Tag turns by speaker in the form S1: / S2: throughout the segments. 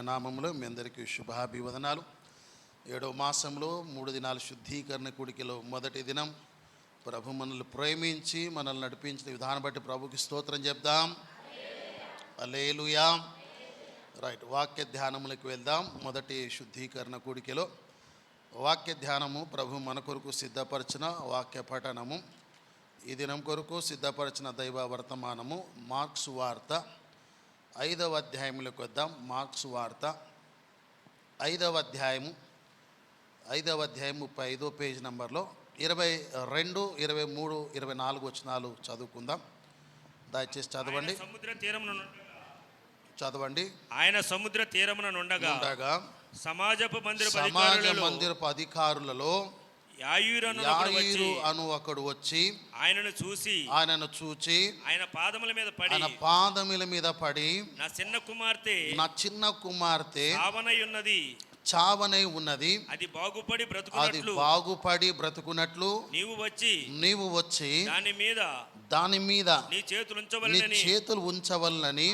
S1: నామములో మీ అందరికీ శుభాభివందనాలు. 7వ మాసంలో 3 దినాల శుద్ధీకరణ కూడికలో మొదటి దినం ప్రభు మనల్ని ప్రేమించి మనల్ని నడిపించిన విధానం బట్టి ప్రభుకి స్తోత్రం చెప్దాం. హల్లెలూయా. రైట్, వాక్య ధ్యానములకు వెళ్దాం. మొదటి శుద్ధీకరణ కూడికలో వాక్య ధ్యానము ప్రభు మన కొరకు సిద్ధపరిచిన వాక్య పఠనము. ఈ దినం కొరకు సిద్ధపరిచిన దైవ వర్తమానము మార్క్స్ వార్త 5వ అధ్యాయంలోకి వద్దాం. మార్క్స్ వార్త 5వ అధ్యాయం 35వ పేజ్ నంబర్లో 22, 23, 24 వచనాలు చదువుకుందాం. దయచేసి చదవండి. చదవండి.
S2: ఆయన సముద్ర తీరమున నుండగా సమాజపు
S1: మందిరపు అధికారులలో యాయీరు అను ఒకడు వచ్చి ఆయనను చూచి ఆయన పాదముల మీద పడి
S2: నా
S1: చిన్న కుమార్తె
S2: చావనై ఉన్నది,
S1: అది బాగుపడి బ్రతుకున్నట్లు నీవు వచ్చి దాని మీద నీ చేతులు ఉంచవలనని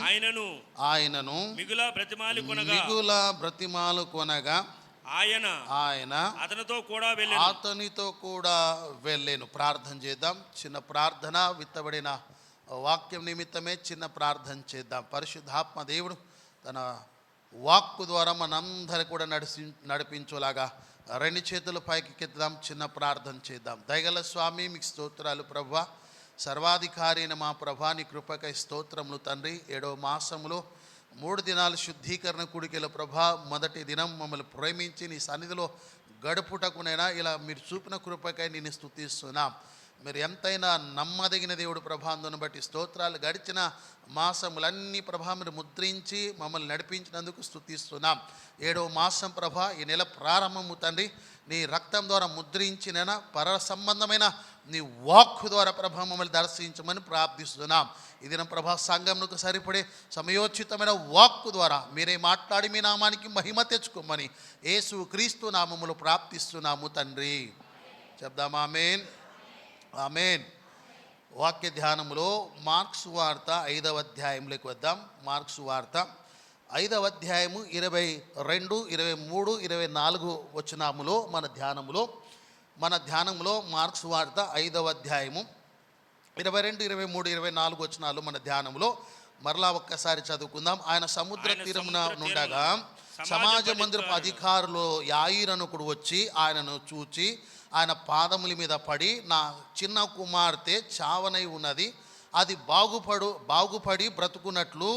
S1: ఆయనను మిగుల బ్రతిమాలు కొనగా ఆయన అతనితో కూడా వెళ్ళాను. ప్రార్థన చేద్దాం. చిన్న ప్రార్థన, విత్తబడిన వాక్యం నిమిత్తమే చిన్న ప్రార్థన చేద్దాం. పరిశుద్ధాత్మ దేవుడు తన వాక్కు ద్వారా మనందరూ కూడా నడిపించేలాగా 2 చేతులు పైకి కెత్తుదాం. చిన్న ప్రార్థన చేద్దాం. దయగల స్వామి, మీకు స్తోత్రాలు ప్రభువా. సర్వాధికారి అయిన మా ప్రభా, నీ కృపకై స్తోత్రములు తండ్రి. 7వ మాసంలో 3 దినాల శుద్ధీకరణ కూడికల ప్రభా, మొదటి దినం మమ్మల్ని ప్రేమించి నీ సన్నిధిలో గడుపుటకునైనా ఇలా మీరు చూపిన కృపకై నేను స్తుతిస్తున్నాం. మీరు ఎంతైనా నమ్మదగిన దేవుడు ప్రభా, అందును బట్టి స్తోత్రాలు. గడిచిన మాసములన్నీ ప్రభా మీరు ముద్రించి మమ్మల్ని నడిపించినందుకు స్తుతిస్తున్నాం. 7వ మాసం ప్రభా, ఈ నెల ప్రారంభము తండ్రి నీ రక్తం ద్వారా ముద్రించిన పర సంబంధమైన నీ వాక్కు ద్వారా ప్రభా మమ్మల్ని దర్శించమని ప్రార్థిస్తున్నాం. ఈ దినం ప్రభా సంఘంకు సరిపడే సమయోచితమైన వాక్కు ద్వారా మీరే మాట్లాడి మీ నామానికి మహిమ తెచ్చుకోమని యేసు క్రీస్తు నామములో ప్రార్థిస్తున్నాము తండ్రి. చెప్దాం ఆమేన్, ఆమేన్. వాక్య ధ్యానములో మార్క్స్ వార్త 5వ అధ్యాయంలోకి వద్దాం. మార్క్స్ వార్త 5వ అధ్యాయము 22, 23, 24 వచనములో మన ధ్యానములో మార్క్స్ వార్త 5వ అధ్యాయము 22, 23, 24 వచనాలు మన ధ్యానంలో మరలా ఒక్కసారి చదువుకుందాం. ఆయన సముద్ర తీరమున నుండగా సమాజ మందిరపు అధికారులు యాయీరు అను ఒకడు వచ్చి ఆయనను చూచి ఆయన పాదముల మీద పడి నా చిన్న కుమార్తె చావనై ఉన్నది, అది బాగుపడి బ్రతుకున్నట్లు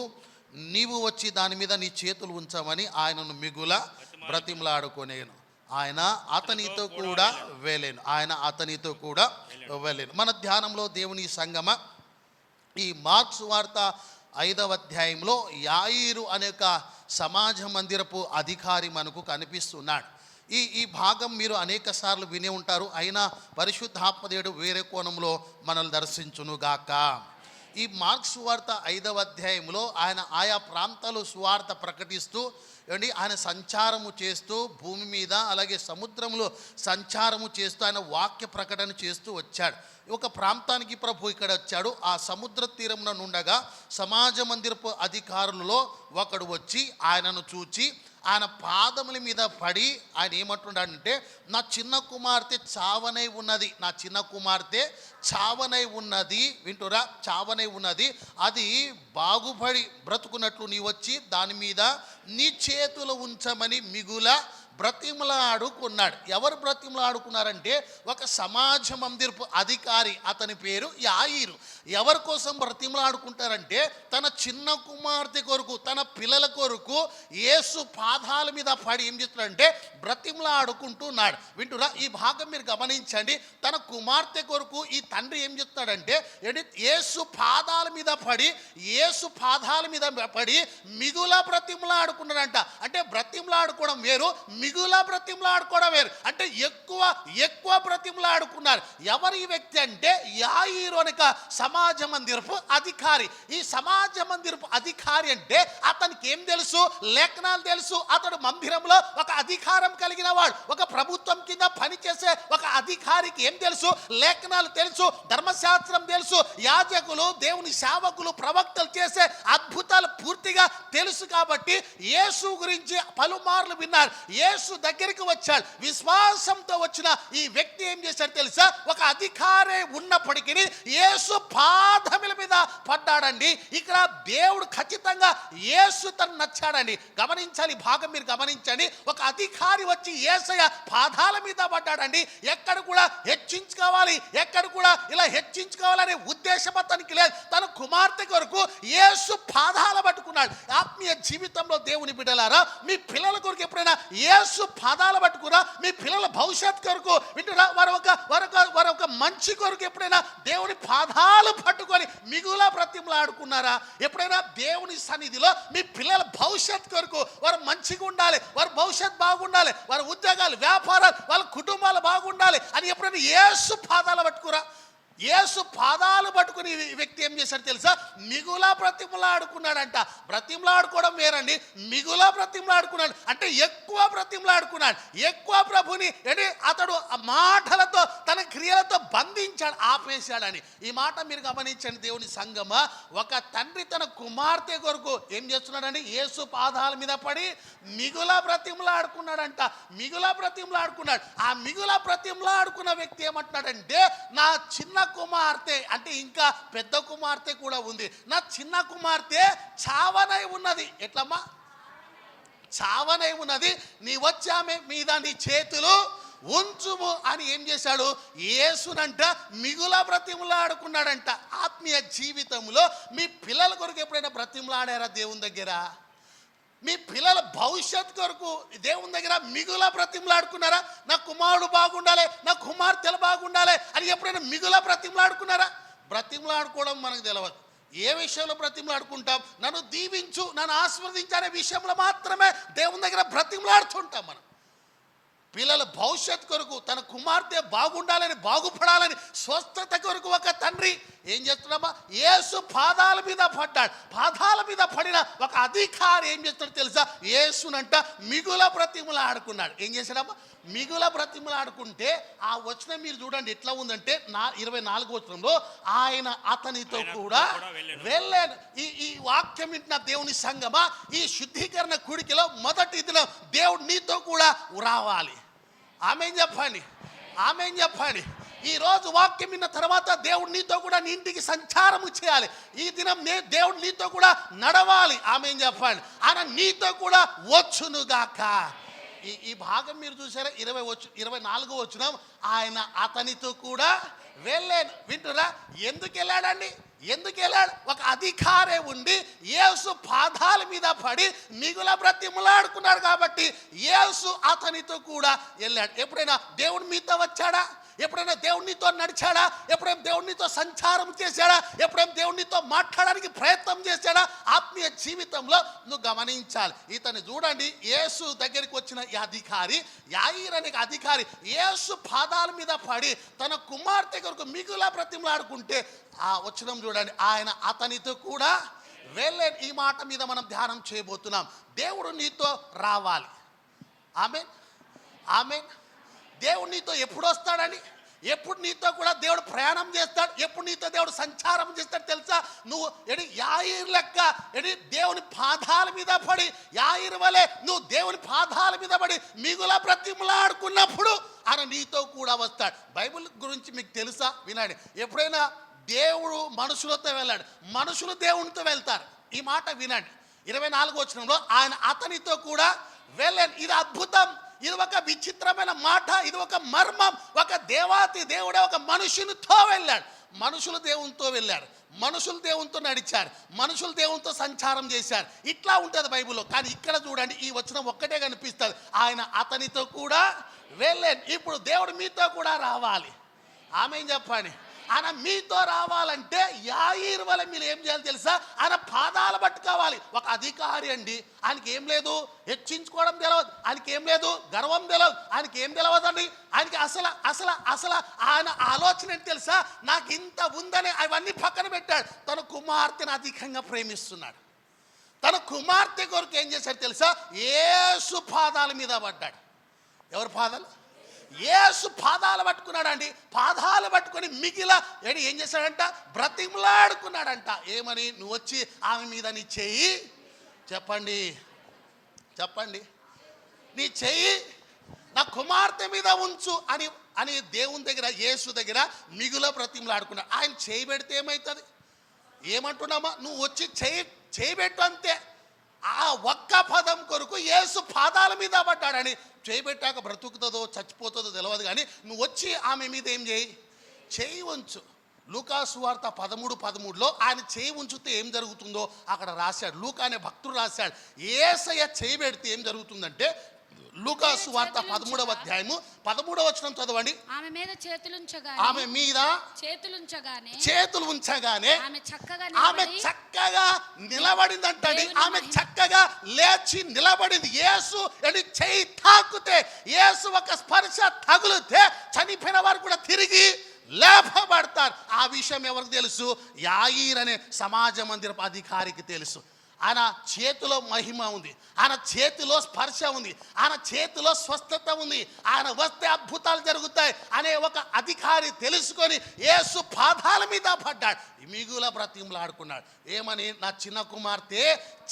S1: నీవు వచ్చి దాని మీద నీ చేతులు ఉంచమని ఆయనను మిగుల బ్రతిమలాడుకొనేను. ఆయన అతనితో కూడా వెళ్ళాను. మన ధ్యానంలో దేవుని సంగమ, ఈ మార్క్స్ వార్త 5వ అధ్యాయంలో యాయీరు అనే ఒక సమాజ మందిరపు అధికారి మనకు కనిపిస్తున్నాడు. ఈ భాగం మీరు అనేక సార్లు వినే ఉంటారు. అయినా పరిశుద్ధాత్మదేవుడు వేరే కోణంలో మనల్ని దర్శించునుగాక. ఈ మార్క్స్ వార్త 5వ అధ్యాయంలో ఆయన ఆయా ప్రాంతాలు సువార్త ప్రకటిస్తూ ఆయన సంచారము చేస్తూ భూమి మీద అలాగే సముద్రంలో సంచారము చేస్తూ ఆయన వాక్య ప్రకటన చేస్తూ వచ్చాడు. ఒక ప్రాంతానికి ప్రభు ఇక్కడ వచ్చాడు. ఆ సముద్ర తీరమున నుండగా సమాజ మందిరపు అధికారులలో ఒకడు వచ్చి ఆయనను చూచి ఆయన పాదముల మీద పడి ఆయన ఏమంటున్నాడంటే నా చిన్న కుమార్తె చావనై ఉన్నది, వింటురా, చావనై ఉన్నది, అది బాగుపడి బ్రతుకున్నట్లు నీ వచ్చి దాని మీద నీ చేతులు ఉంచమని మిగుల బ్రతిమలాడుకున్నాడు. ఎవరు బ్రతిమలాడుకున్నారంటే ఒక సమాజ మందిరపు అధికారి, అతని పేరు యాయీరు. ఎవరి కోసం బ్రతిమలాడుకుంటారంటే తన చిన్న కుమార్తె కొరకు, తన పిల్లల కొరకు యేసు పాదాల మీద పడి ఏం చేస్తున్నాడంటే బ్రతిమలాడుకుంటున్నాడు. వింటురా, ఈ భాగం మీరు గమనించండి. తన కుమార్తె కొరకు ఈ తండ్రి ఏం చెప్తాడంటే యేసు పాదాల మీద పడి మిగుల బ్రతిమలాడుకున్నాడంట. అంటే అంటే బ్రతిమలాడుకోవడం వేరు, మిగుల బ్రతిమలాడుకోవడం వేరు. అంటే ఎక్కువ బ్రతిమలాడుకున్నారు. ఎవరు ఈ వ్యక్తి అంటే యాయీరు అనక సమాజ మందిరపు అధికారి. ఈ సమాజ మందిరపు అధికారి అంటే అతనికి ఏం తెలుసు? లేఖనాలు తెలుసు. అతడు మందిరంలో ఒక అధికారం కలిగిన వాడు, ఒక ప్రభుత్వం కింద పనిచేసే ఒక అధికారికి ఏం తెలుసు? లేఖనాలు తెలుసు, ధర్మశాస్త్రం తెలుసు, యాజకులు, దేవుని సేవకులు, ప్రవక్తలు చేసే అద్భుతాలు పూర్తిగా తెలుసు. కాబట్టి యేసు గురించి పలుమార్లు విన్నారు. యేసు దగ్గరికి వచ్చాడు. విశ్వాసంతో వచ్చిన ఈ వ్యక్తి ఏం చేశాడు తెలుసా? ఒక అధికారి ఉన్నప్పటికీ యేసు పాదముల మీద పడ్డాడండి. ఇక్కడ దేవుడు ఖచ్చితంగా యేసు తను నచ్చాడండి. గమనించాలి, భాగం మీరు గమనించండి. ఒక అధికారి వచ్చి యేసయ్య పాదాల మీద పడ్డాడండి. ఎక్కడ కూడా హెచ్చించుకోవాలి, ఎక్కడ కూడా ఇలా హెచ్చించుకోవాలనే ఉద్దేశం అతనికి లేదు. తన కుమార్తె కొరకు యేసు పాదాల పట్టుకున్నాడు. ఆత్మీయ జీవితంలో దేవుని బిడ్డలారా, మీ పిల్లల కొరకు ఎప్పుడైనా యేసు పాదాల పట్టుకురా? మీ పిల్లల భవిష్యత్ కొరకు వింటున్నా, వారు ఒక మంచి కొరకు ఎప్పుడైనా దేవుని పాదాలు పట్టుకొని మిగుల బ్రతిమలాడుకున్నారా? ఎప్పుడైనా దేవుని సన్నిధిలో మీ పిల్లల భవిష్యత్ కొరకు వారు మంచిగా ఉండాలి, వారి భవిష్యత్ బాగుండాలి, వారి ఉద్యోగాలు, వ్యాపారాలు, వాళ్ళ కుటుంబాలు బాగుండాలి అని ఎప్పుడైనా యేసు పాదాలు పట్టుకురా? యేసు పాదాలు పట్టుకుని ఈ వ్యక్తి ఏం చేశాడు తెలుసా? మిగుల బ్రతిమలాడుకున్నాడంట. బ్రతిమలాడుకోవడం వేరండి, మిగుల బ్రతిమలాడుకున్నాడు అంటే ఎక్కువ బ్రతిమలాడుకున్నాడు. ఎక్కువ ప్రభుని అంటే అతడు మాటలతో తన క్రియలతో బంధించాడు, ఆపేశాడని. ఈ మాట మీరు గమనించండి దేవుని సంగమా. ఒక తండ్రి తన కుమార్తె కొరకు ఏం చేస్తున్నాడండి? యేసు పాదాల మీద పడి మిగుల బ్రతిమలాడుకున్నాడంట. మిగుల బ్రతిమలాడుకున్నాడు. ఆ మిగుల బ్రతిమలాడుకున్న వ్యక్తి ఏమంటున్నాడంటే, నా చిన్న కుమార్తె అంటే ఇంకా పెద్ద కుమార్తె కూడా ఉంది, నా చిన్న కుమార్తె చావనై ఉన్నది. ఎట్లమ్మా? చావనై ఉన్నది. నీ వచ్చి ఆమె మీద నీ చేతులు ఉంచుము అని ఏం చేశాడు? యేసునంట మిగుల బ్రతిమలాడుకున్నాడంట. ఆత్మీయ జీవితంలో మీ పిల్లల కొరకు ఎప్పుడైనా బ్రతిమలాడారా దేవుని దగ్గర? మీ పిల్లల భవిష్యత్ కొరకు దేవుని దగ్గర మిగుల బ్రతిమలాడుకున్నారా? నా కుమారుడు బాగుండాలి, నా కుమార్తెలు బాగుండాలి అని ఎప్పుడైనా మిగుల బ్రతిమలాడుకున్నారా? బ్రతిమలాడుకోవడం మనకు తెలియదు. ఏ విషయంలో బ్రతిమలాడుకుంటాం? నన్ను దీవించు, నన్ను ఆశీర్వదించు అనే విషయంలో మాత్రమే దేవుని దగ్గర బ్రతిమలాడుతుంటాం మనం. పిల్లల భవిష్యత్ కొరకు, తన కుమార్తె బాగుండాలని, బాగుపడాలని, స్వస్థత కొరకు ఒక తండ్రి ఏం చేస్తున్నామా? యేసు పాదాల మీద పడ్డాడు. పాదాల మీద పడిన ఒక అధికారి ఏం చేస్తాడు తెలుసా? యేసునంట మిగుల బ్రతిమలాడుకున్నాడు. ఏం చేశాడమ్మా? మిగుల బ్రతిమలాడుకుంటే ఆ వచనం మీరు చూడండి ఎట్లా ఉందంటే 24వ వచనంలో ఆయన అతనితో కూడా వెళ్ళాను. ఈ వాక్యం వింటున్న దేవుని సంగమా, ఈ శుద్ధీకరణ కూడికలో మొదటి దినం దేవుడు నీతో కూడా రావాలి. ఆమేన్ చెప్పండి, ఆమేన్ చెప్పండి. ఈ రోజు వాక్యం విన్న తర్వాత దేవుడు నీతో కూడా నీ ఇంటికి సంచారము చేయాలి. ఈ దినం దేవుడు నీతో కూడా నడవాలి. ఆమేన్ చెప్పండి. ఆయన నీతో కూడా వచ్చునుగాక. ఈ భాగం మీరు చూసారా? 24వ వచనం, ఆయన అతనితో కూడా వెళ్ళాను. వింటురా? ఎందుకు వెళ్ళాడండి? ఎందుకు వెళ్ళాడు? ఒక అధికారే ఉండి యేసు పాదాల మీద పడి మిగుల బ్రతిమలాడుకున్నాడు కాబట్టి యేసు అతనితో కూడా వెళ్ళాడు. ఎప్పుడైనా దేవుడు మీతో వచ్చాడా? ఎప్పుడైనా దేవునితో నడిచాడా? ఎప్పుడైనా దేవునితో సంచారం చేశాడా? ఎప్పుడైనా దేవునితో మాట్లాడడానికి ప్రయత్నం చేశాడా? ఆత్మీయ జీవితంలో నువ్వు గమనించాలి. ఇతను చూడండి, యేసు దగ్గరికి వచ్చిన ఈ అధికారి, యాయీరు అనే అధికారి యేసు పాదాల మీద పడి తన కుమార్తె కొరకు మిగుల బ్రతిమలాడుకుంటే ఆ వచనం చూడండి, ఆయన అతనితో కూడా వెళ్ళే. ఈ మాట మీద మనం ధ్యానం చేయబోతున్నాం. దేవుడు నీతో రావాలి. ఆమేన్, ఆమేన్. దేవుడు నీతో ఎప్పుడు వస్తాడని, ఎప్పుడు నీతో కూడా దేవుడు ప్రయాణం చేస్తాడు, ఎప్పుడు నీతో దేవుడు సంచారం చేస్తాడు తెలుసా? నువ్వు యాయీరు లెక్క దేవుని పాదాల మీద పడి, యాయీరు వలె నువ్వు దేవుని పాదాల మీద పడి మిగుల బ్రతిమలాడుకున్నప్పుడు ఆయన నీతో కూడా వస్తాడు. బైబిల్ గురించి మీకు తెలుసా? వినండి. ఎప్పుడైనా దేవుడు మనుషులతో వెళ్ళాడు, మనుషులు దేవునితో వెళ్తారు. ఈ మాట వినండి. 24వ వచనంలో ఆయన అతనితో కూడా వెళ్ళాను. ఇది అద్భుతం, ఇది ఒక విచిత్రమైన మాట, ఇది ఒక మర్మం. ఒక దేవాతి దేవుడే ఒక మనుషునితో వెళ్ళాడు. మనుషులు దేవునితో వెళ్ళారు, మనుషులు దేవునితో నడిచారు, మనుషులు దేవునితో సంచారం చేశారు. ఇట్లా ఉంటుంది బైబిల్లో. కానీ ఇక్కడ చూడండి, ఈ వచనం ఒక్కటే కనిపిస్తుంది, ఆయన అతనితో కూడా వెళ్ళాను. ఇప్పుడు దేవుడు మీతో కూడా రావాలి. ఆమేన్ చెప్పండి. ఆయన మీతో రావాలంటే యాయీరు వల్ల మీరు ఏం చేయాలి తెలుసా? ఆయన పాదాలు పట్టుకోవాలి. ఒక అధికారి అండి, ఆయనకి ఏం లేదు, హెచ్చించుకోవడం తెలియదు, ఆయనకి ఏం లేదు, గర్వం తెలియదు, ఆయనకి ఏం తెలియదండి. ఆయనకి అసలు అసలు అసలు ఆయన ఆలోచన ఏంటి తెలుసా? నాకు ఇంత ఉందని అవన్నీ పక్కన పెట్టాడు. తన కుమార్తెను అధికంగా ప్రేమిస్తున్నాడు. తన కుమార్తె కొరకు ఏం చేశాడు తెలుసా? యేసు పాదాల మీద పడ్డాడు. ఎవరి పాదాలు? యేసు పాదాలు పట్టుకున్నాడండి. పాదాలు పట్టుకొని ఏం చేశాడంట? బ్రతిమలాడుకున్నాడంట. ఏమని? నువ్వు వచ్చి ఆమె మీద నీ చెయ్యి, చెప్పండి చెప్పండి, నీ చెయ్యి నా కుమార్తె మీద ఉంచు అని అని దేవుని దగ్గర, యేసు దగ్గర బ్రతిమలాడుకున్నాడు. ఆయన చేయి పెడితే ఏమవుతుంది? ఏమంటున్నామా? నువ్వు వచ్చి చేయబెట్టు అంతే. ఆ ఒక్క పదం కొరకు యేసు పాదాల మీద పడ్డాడని. చేయబెట్టాక బ్రతుకుతుందో చచ్చిపోతుందో తెలియదు, కానీ నువ్వు వచ్చి ఆమె మీద ఏం చేయి ఉంచు. లూకాసు వార్త 13:13లో ఆయన చేయి ఉంచితే ఏం జరుగుతుందో అక్కడ రాశాడు. లూకా అనే భక్తుడు రాశాడు. యేసయ్య చేయి పెడితే ఏం జరుగుతుందంటే, లూకాసు వార్త 13వ అధ్యాయము 13వ వచనం చదవండి.
S3: ఆమె మీద చేతులు ఉంచగానే ఆమె చక్కగా
S1: నిలబడిందంటండి. ఆమె చక్కగా లేచి నిలబడింది. యేసు చెయ్యి తాకుతే, యేసు ఒక స్పర్శ తగులితే చనిపోయిన వారు కూడా తిరిగి లేపబడతారు. ఆ విషయం ఎవరికి తెలుసు? యాయీర్ అనే సమాజ మందిరపు అధికారికి తెలుసు. ఆయన చేతిలో మహిమ ఉంది, ఆయన చేతిలో స్పర్శ ఉంది, ఆయన చేతిలో స్వస్థత ఉంది, ఆయన వస్తే అద్భుతాలు జరుగుతాయి అనే ఒక అధికారి తెలుసుకొని యేసు పాదాల మీద పడ్డాడు. బ్రతిమలాడుకున్నాడు. ఏమని? నా చిన్న కుమార్తె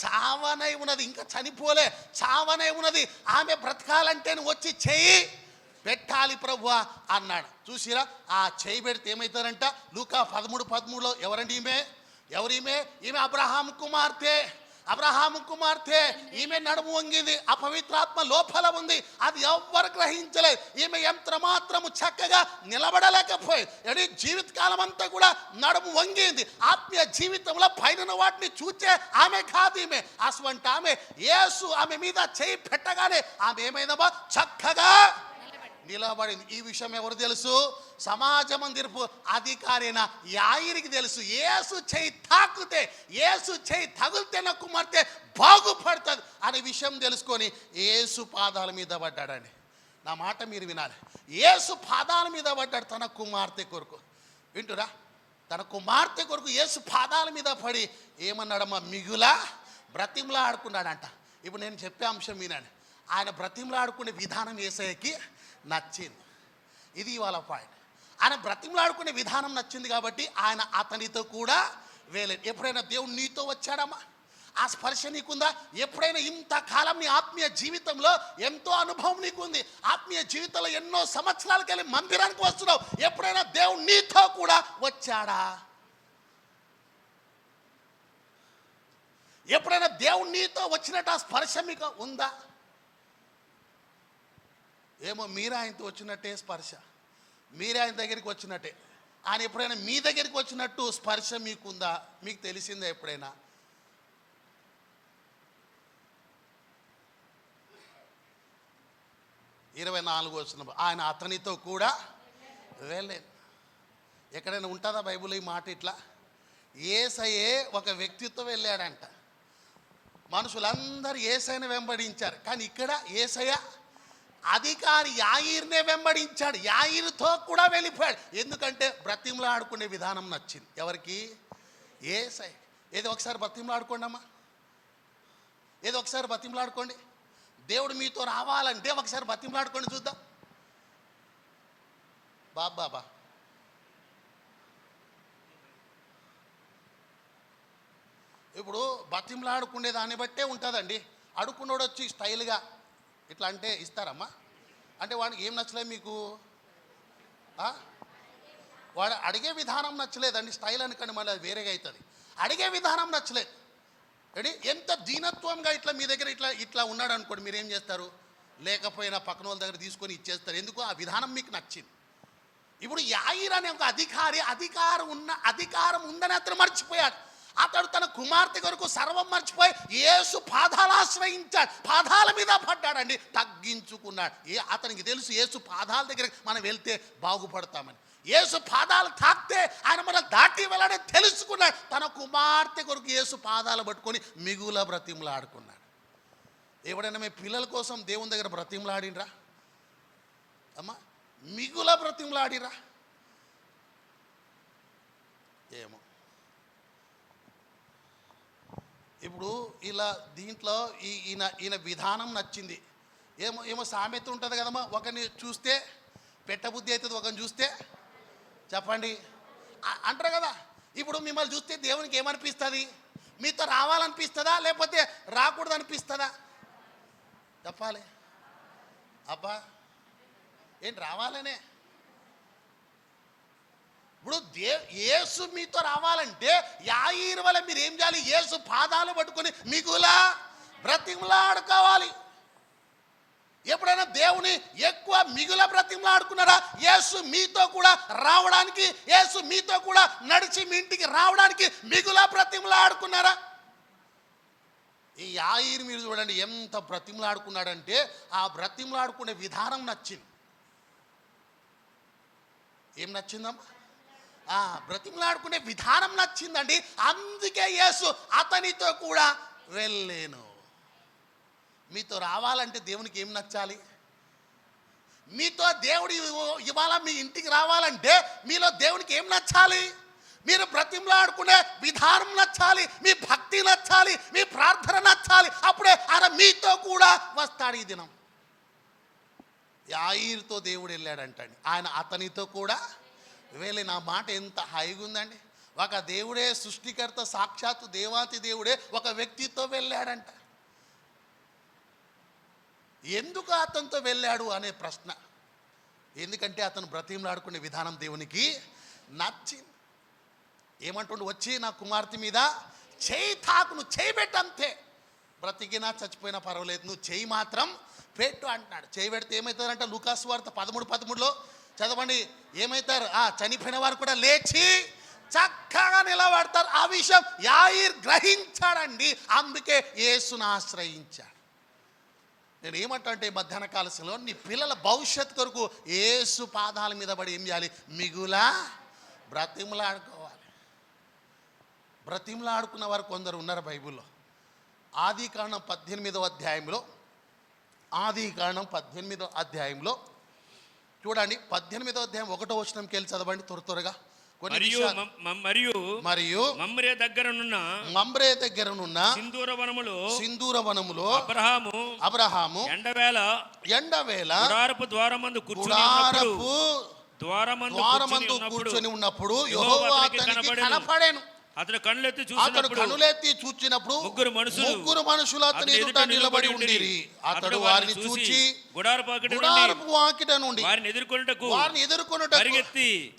S1: చావనై ఉన్నది, ఇంకా చనిపోలే, చావనై ఉన్నది, ఆమె బ్రతకాలంటే నువ్వు వచ్చి చెయ్యి పెట్టాలి ప్రభువా అన్నాడు. చూసిరా, ఆ చేయి పెడితే ఏమవుతారంట? లూకా 13:13లో ఎవరండి ఈమె? ఎవరీమె? ఈమె అబ్రహాము కుమార్తె. ఈమె నడుము వంగింది, అపవిత్రాత్మ లోపల ఉంది, అది ఎవ్వరు గ్రహించలేదు. ఈమె ఎంత మాత్రము చక్కగా నిలబడలేకపోయింది. జీవితకాలం అంతా కూడా నడుము వంగింది. ఆత్మీయ జీవితంలో పైన వాటిని చూచే ఆమె కాదు ఈమె. అటువంటి ఆమె యేసు ఆమె మీద చేయి పెట్టగానే ఆమె ఏమైందమ్మా? చక్కగా నిలబడింది. ఈ విషయం ఎవరు తెలుసు? సమాజ మందిరపు అధికారైన యాయీరికి తెలుసు. యేసు చేయి తాకితే, యేసు చేయి తగిలితే నా కుమార్తె బాగుపడుతుంది అనే విషయం తెలుసుకొని యేసు పాదాల మీద పడ్డాడండి. నా మాట మీరు వినాలి. యేసు పాదాల మీద పడ్డాడు తన కుమార్తె కొరకు. వింటురా? తన కుమార్తె కొరకు యేసు పాదాల మీద పడి ఏమన్నాడమ్మా? బ్రతిమలాడుకున్నాడంట. ఇప్పుడు నేను చెప్పే అంశం వినండి. ఆయన బ్రతిమలాడుకునే విధానం యేసయ్యకి నచ్చింది. ఇది ఇవాళ పాయింట్. ఆయన బ్రతిమలాడుకునే విధానం నచ్చింది కాబట్టి ఆయన అతనితో కూడా వేలేదు. ఎప్పుడైనా దేవుడు నీతో వచ్చాడమ్మా? ఆ స్పర్శ నీకుందా? ఎప్పుడైనా ఇంతకాలం నీ ఆత్మీయ జీవితంలో ఎంతో అనుభవం నీకుంది, ఆత్మీయ జీవితంలో ఎన్నో సంవత్సరాలకి వెళ్ళి మందిరానికి వస్తున్నావు, ఎప్పుడైనా దేవుడు నీతో కూడా వచ్చాడా? ఎప్పుడైనా దేవుడు నీతో వచ్చినట్టు ఆ స్పర్శ మీకు ఉందా? ఏమో మీరు ఆయనతో వచ్చినట్టే స్పర్శ, మీరే ఆయన దగ్గరికి వచ్చినట్టే. ఆయన ఎప్పుడైనా మీ దగ్గరికి వచ్చినట్టు స్పర్శ మీకుందా? మీకు తెలిసిందా ఎప్పుడైనా? ఇరవై 24 వచనం, ఆయన అతనితో కూడా వెళ్ళలేదు. ఎక్కడైనా ఉంటుందా బైబిల్ ఈ మాట? ఇట్లా యేసయ్యే ఒక వ్యక్తితో వెళ్ళాడంట. మనుషులందరూ యేసయ్యను వెంబడించారు, కానీ ఇక్కడ యేసయ్య అధికారి యాయీర్నే వెంబడించాడు. యాయీరుతో కూడా వెళ్ళిపోయాడు. ఎందుకంటే బ్రతిమలాడుకునే విధానం నచ్చింది. ఎవరికి? యేసయ్య. ఏదో ఒకసారి బ్రతిమలాడుకోండి అమ్మా, ఏదో ఒకసారి బ్రతిమలాడుకోండి. దేవుడు మీతో రావాలంటే ఒకసారి బ్రతిమలాడుకోండి చూద్దాం. బాబా ఇప్పుడు బ్రతిమలాడుకునే దాన్ని బట్టే ఉంటుందండి. అడుక్కున్నోడు వచ్చి స్టైల్గా ఇట్లా అంటే ఇస్తారమ్మా? అంటే వాడికి ఏం నచ్చలేదు మీకు? వాడు అడిగే విధానం నచ్చలేదండి. స్టైల్ అనుకోండి, మళ్ళీ అది వేరేగా అవుతుంది. అడిగే విధానం నచ్చలేదు. ఎంత దీనత్వంగా ఇట్లా మీ దగ్గర ఇట్లా ఉన్నాడు అనుకోండి, మీరు ఏం చేస్తారు? లేకపోయినా పక్కన వాళ్ళ దగ్గర తీసుకొని ఇచ్చేస్తారు. ఎందుకు? ఆ విధానం మీకు నచ్చింది. ఇప్పుడు యాయీర్ అనే ఒక అధికారం ఉందని అతను మర్చిపోయాడు. అతడు తన కుమార్తె కొరకు సర్వం మర్చిపోయి యేసు పాదాలు ఆశ్రయించాడు, పాదాల మీద పడ్డాడండి, తగ్గించుకున్నాడు. అతనికి తెలుసు యేసు పాదాల దగ్గర మనం వెళ్తే బాగుపడతామని.
S3: యేసు పాదాలు తాకితే ఆయన మన దాటి వెళ్ళాడని తెలుసుకున్నాడు. తన కుమార్తె కొరకు యేసు పాదాలు పట్టుకొని మిగుల బ్రతిమలాడుకున్నాడు. ఎవడైనా మీ పిల్లల కోసం దేవుని దగ్గర బ్రతిమలాడినరా అమ్మా? మిగుల బ్రతిమలాడిరా? ఏమో. ఇప్పుడు ఇలా దీంట్లో ఈయన విధానం నచ్చింది. ఏమో సామెత ఉంటుంది కదమ్మా, ఒకరిని చూస్తే పెట్టబుద్ధి అవుతుంది, ఒకరిని చూస్తే చెప్పండి అంటారు కదా. ఇప్పుడు మిమ్మల్ని చూస్తే దేవునికి ఏమనిపిస్తుంది? మీతో రావాలనిపిస్తుందా లేకపోతే రాకూడదు అనిపిస్తుందా? చెప్పాలి అబ్బా. ఏంటి రావాలనే? ఇప్పుడు యేసు మీతో రావాలంటే యాయిరు వల్ల మీరు ఏం చేయాలి? యేసు పాదాలు పట్టుకొని మిగులా బ్రతిమలాడుకోవాలి. ఎప్పుడైనా దేవుని ఎక్కువ మిగుల బ్రతిమలాడుకున్నారా? యేసు మీతో కూడా రావడానికి, యేసు మీతో కూడా నడిచి మీ ఇంటికి రావడానికి మిగుల బ్రతిమలాడుకున్నారా? ఈ యాయిరు మీరు చూడండి ఎంత బ్రతిమలాడుకున్నాడంటే ఆ బ్రతిమలాడుకునే విధానం నచ్చింది. ఏం నచ్చిందమ్మా? బ్రతిమలాడుకునే విధానం నచ్చిందండి. అందుకే యేసు అతనితో కూడా వెళ్ళేను. మీతో రావాలంటే దేవునికి ఏం నచ్చాలి? మీతో దేవుడు ఇవాళ మీ ఇంటికి రావాలంటే మీలో దేవునికి ఏం నచ్చాలి? మీరు బ్రతిమలాడుకునే విధానం నచ్చాలి, మీ భక్తి నచ్చాలి, మీ ప్రార్థన నచ్చాలి. అప్పుడే ఆయన మీతో కూడా వస్తాడు. ఈ దినం యాయిరుతో దేవుడు వెళ్ళాడంటండి. ఆయన అతనితో కూడా వెళ్ళి. నా మాట ఎంత హాయిగా ఉందండి. ఒక దేవుడే, సృష్టికర్త, సాక్షాత్తు దేవాతి దేవుడే ఒక వ్యక్తితో వెళ్ళాడంట. ఎందుకు అతనితో వెళ్ళాడు అనే ప్రశ్న. ఎందుకంటే అతను బ్రతిమలాడుకునే విధానం దేవునికి నచ్చింది. ఏమంటుండు? వచ్చి నా కుమార్తె మీద చేయి తాకు, నువ్వు చేయి పెట్టు, అంతే. బ్రతికినా చచ్చిపోయినా పర్వాలేదు, నువ్వు చేయి మాత్రం పెట్టు అంటున్నాడు. చేయి పెడితే ఏమవుతారంట? లూకాసు వార్త 13:13 చదవండి. ఏమవుతారు? చనిపోయిన వారు కూడా లేచి చక్కగా నిలబడతారు. ఆ విషయం యాయిర్ గ్రహించాడండి. అందుకే యేసును ఆశ్రయించాడు. నేను ఏమంటా అంటే మధ్యాహ్న కాలంలో నీ పిల్లల భవిష్యత్తు కొరకు యేసు పాదాల మీద పడి ఏం చేయాలి? మిగులా బ్రతిమలాడుకోవాలి. బ్రతిమలాడుకున్న వారు కొందరు ఉన్నారు బైబిల్లో. ఆదికాండం 18వ అధ్యాయంలో, ఆదికాండం 18వ అధ్యాయంలో చూడండి. 18వ అధ్యాయం 1వ వచనంకి వెళ్ళి చదవండి త్వరగా.
S2: మరియు మమ్రే దగ్గరనున్న సింధూర వనములో అబ్రహాము ఎండవేళ గుడారపు ద్వారమందు
S1: కూర్చొని ఉన్నప్పుడు యెహోవా అతనికి కనపడెను.
S2: అతడు కనులెత్తి చూచినప్పుడు ముగ్గురు మనుషులు అతని ఎదుట నిలబడి ఉండిరి.
S1: అతడు వారిని చూచి
S2: గుడారపు వాకిట నుండి వారిని ఎదుర్కొనుటకు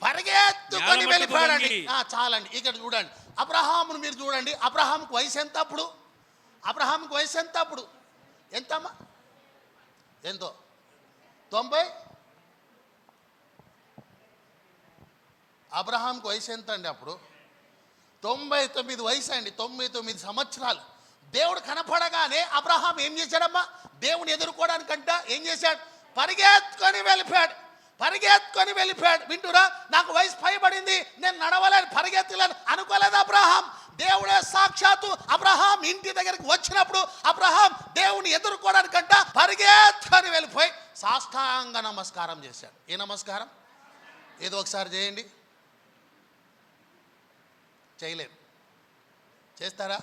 S2: పరిగెత్తుకొని
S1: వెళ్ళిపోయాడండి. చాలండి. ఇక్కడ చూడండి అబ్రహామును మీరు చూడండి. అబ్రహాముకు వయసు ఎంత అప్పుడు? అబ్రహాముకు వయసు ఎంత అప్పుడు? ఎంతమ్మా? ఎంతో 90. అబ్రహాంకు వయసు ఎంత అండి అప్పుడు? 99 వయసు అండి. 99 సంవత్సరాలు. దేవుడు కనపడగానే అబ్రహాం ఏం చేశాడమ్మా? దేవుని ఎదుర్కోవడానికంట ఏం చేశాడు? పరిగెత్తుకొని వెళ్ళిపోయాడు. వింటురా? నాకు వయసు పైబడింది, నేను నడవలేను, పరిగెత్తలేను అనుకోలేదు అబ్రహాం. దేవుడే సాక్షాత్తు అబ్రహాం ఇంటి దగ్గరికి వచ్చినప్పుడు అబ్రహాం దేవుని ఎదుర్కోవడానికంట పరిగెత్తుకొని వెళ్ళిపోయి సాష్టాంగ నమస్కారం చేశాడు. ఏ నమస్కారం? ఏదో ఒకసారి చేయండి. చేయలేరు. చేస్తారా?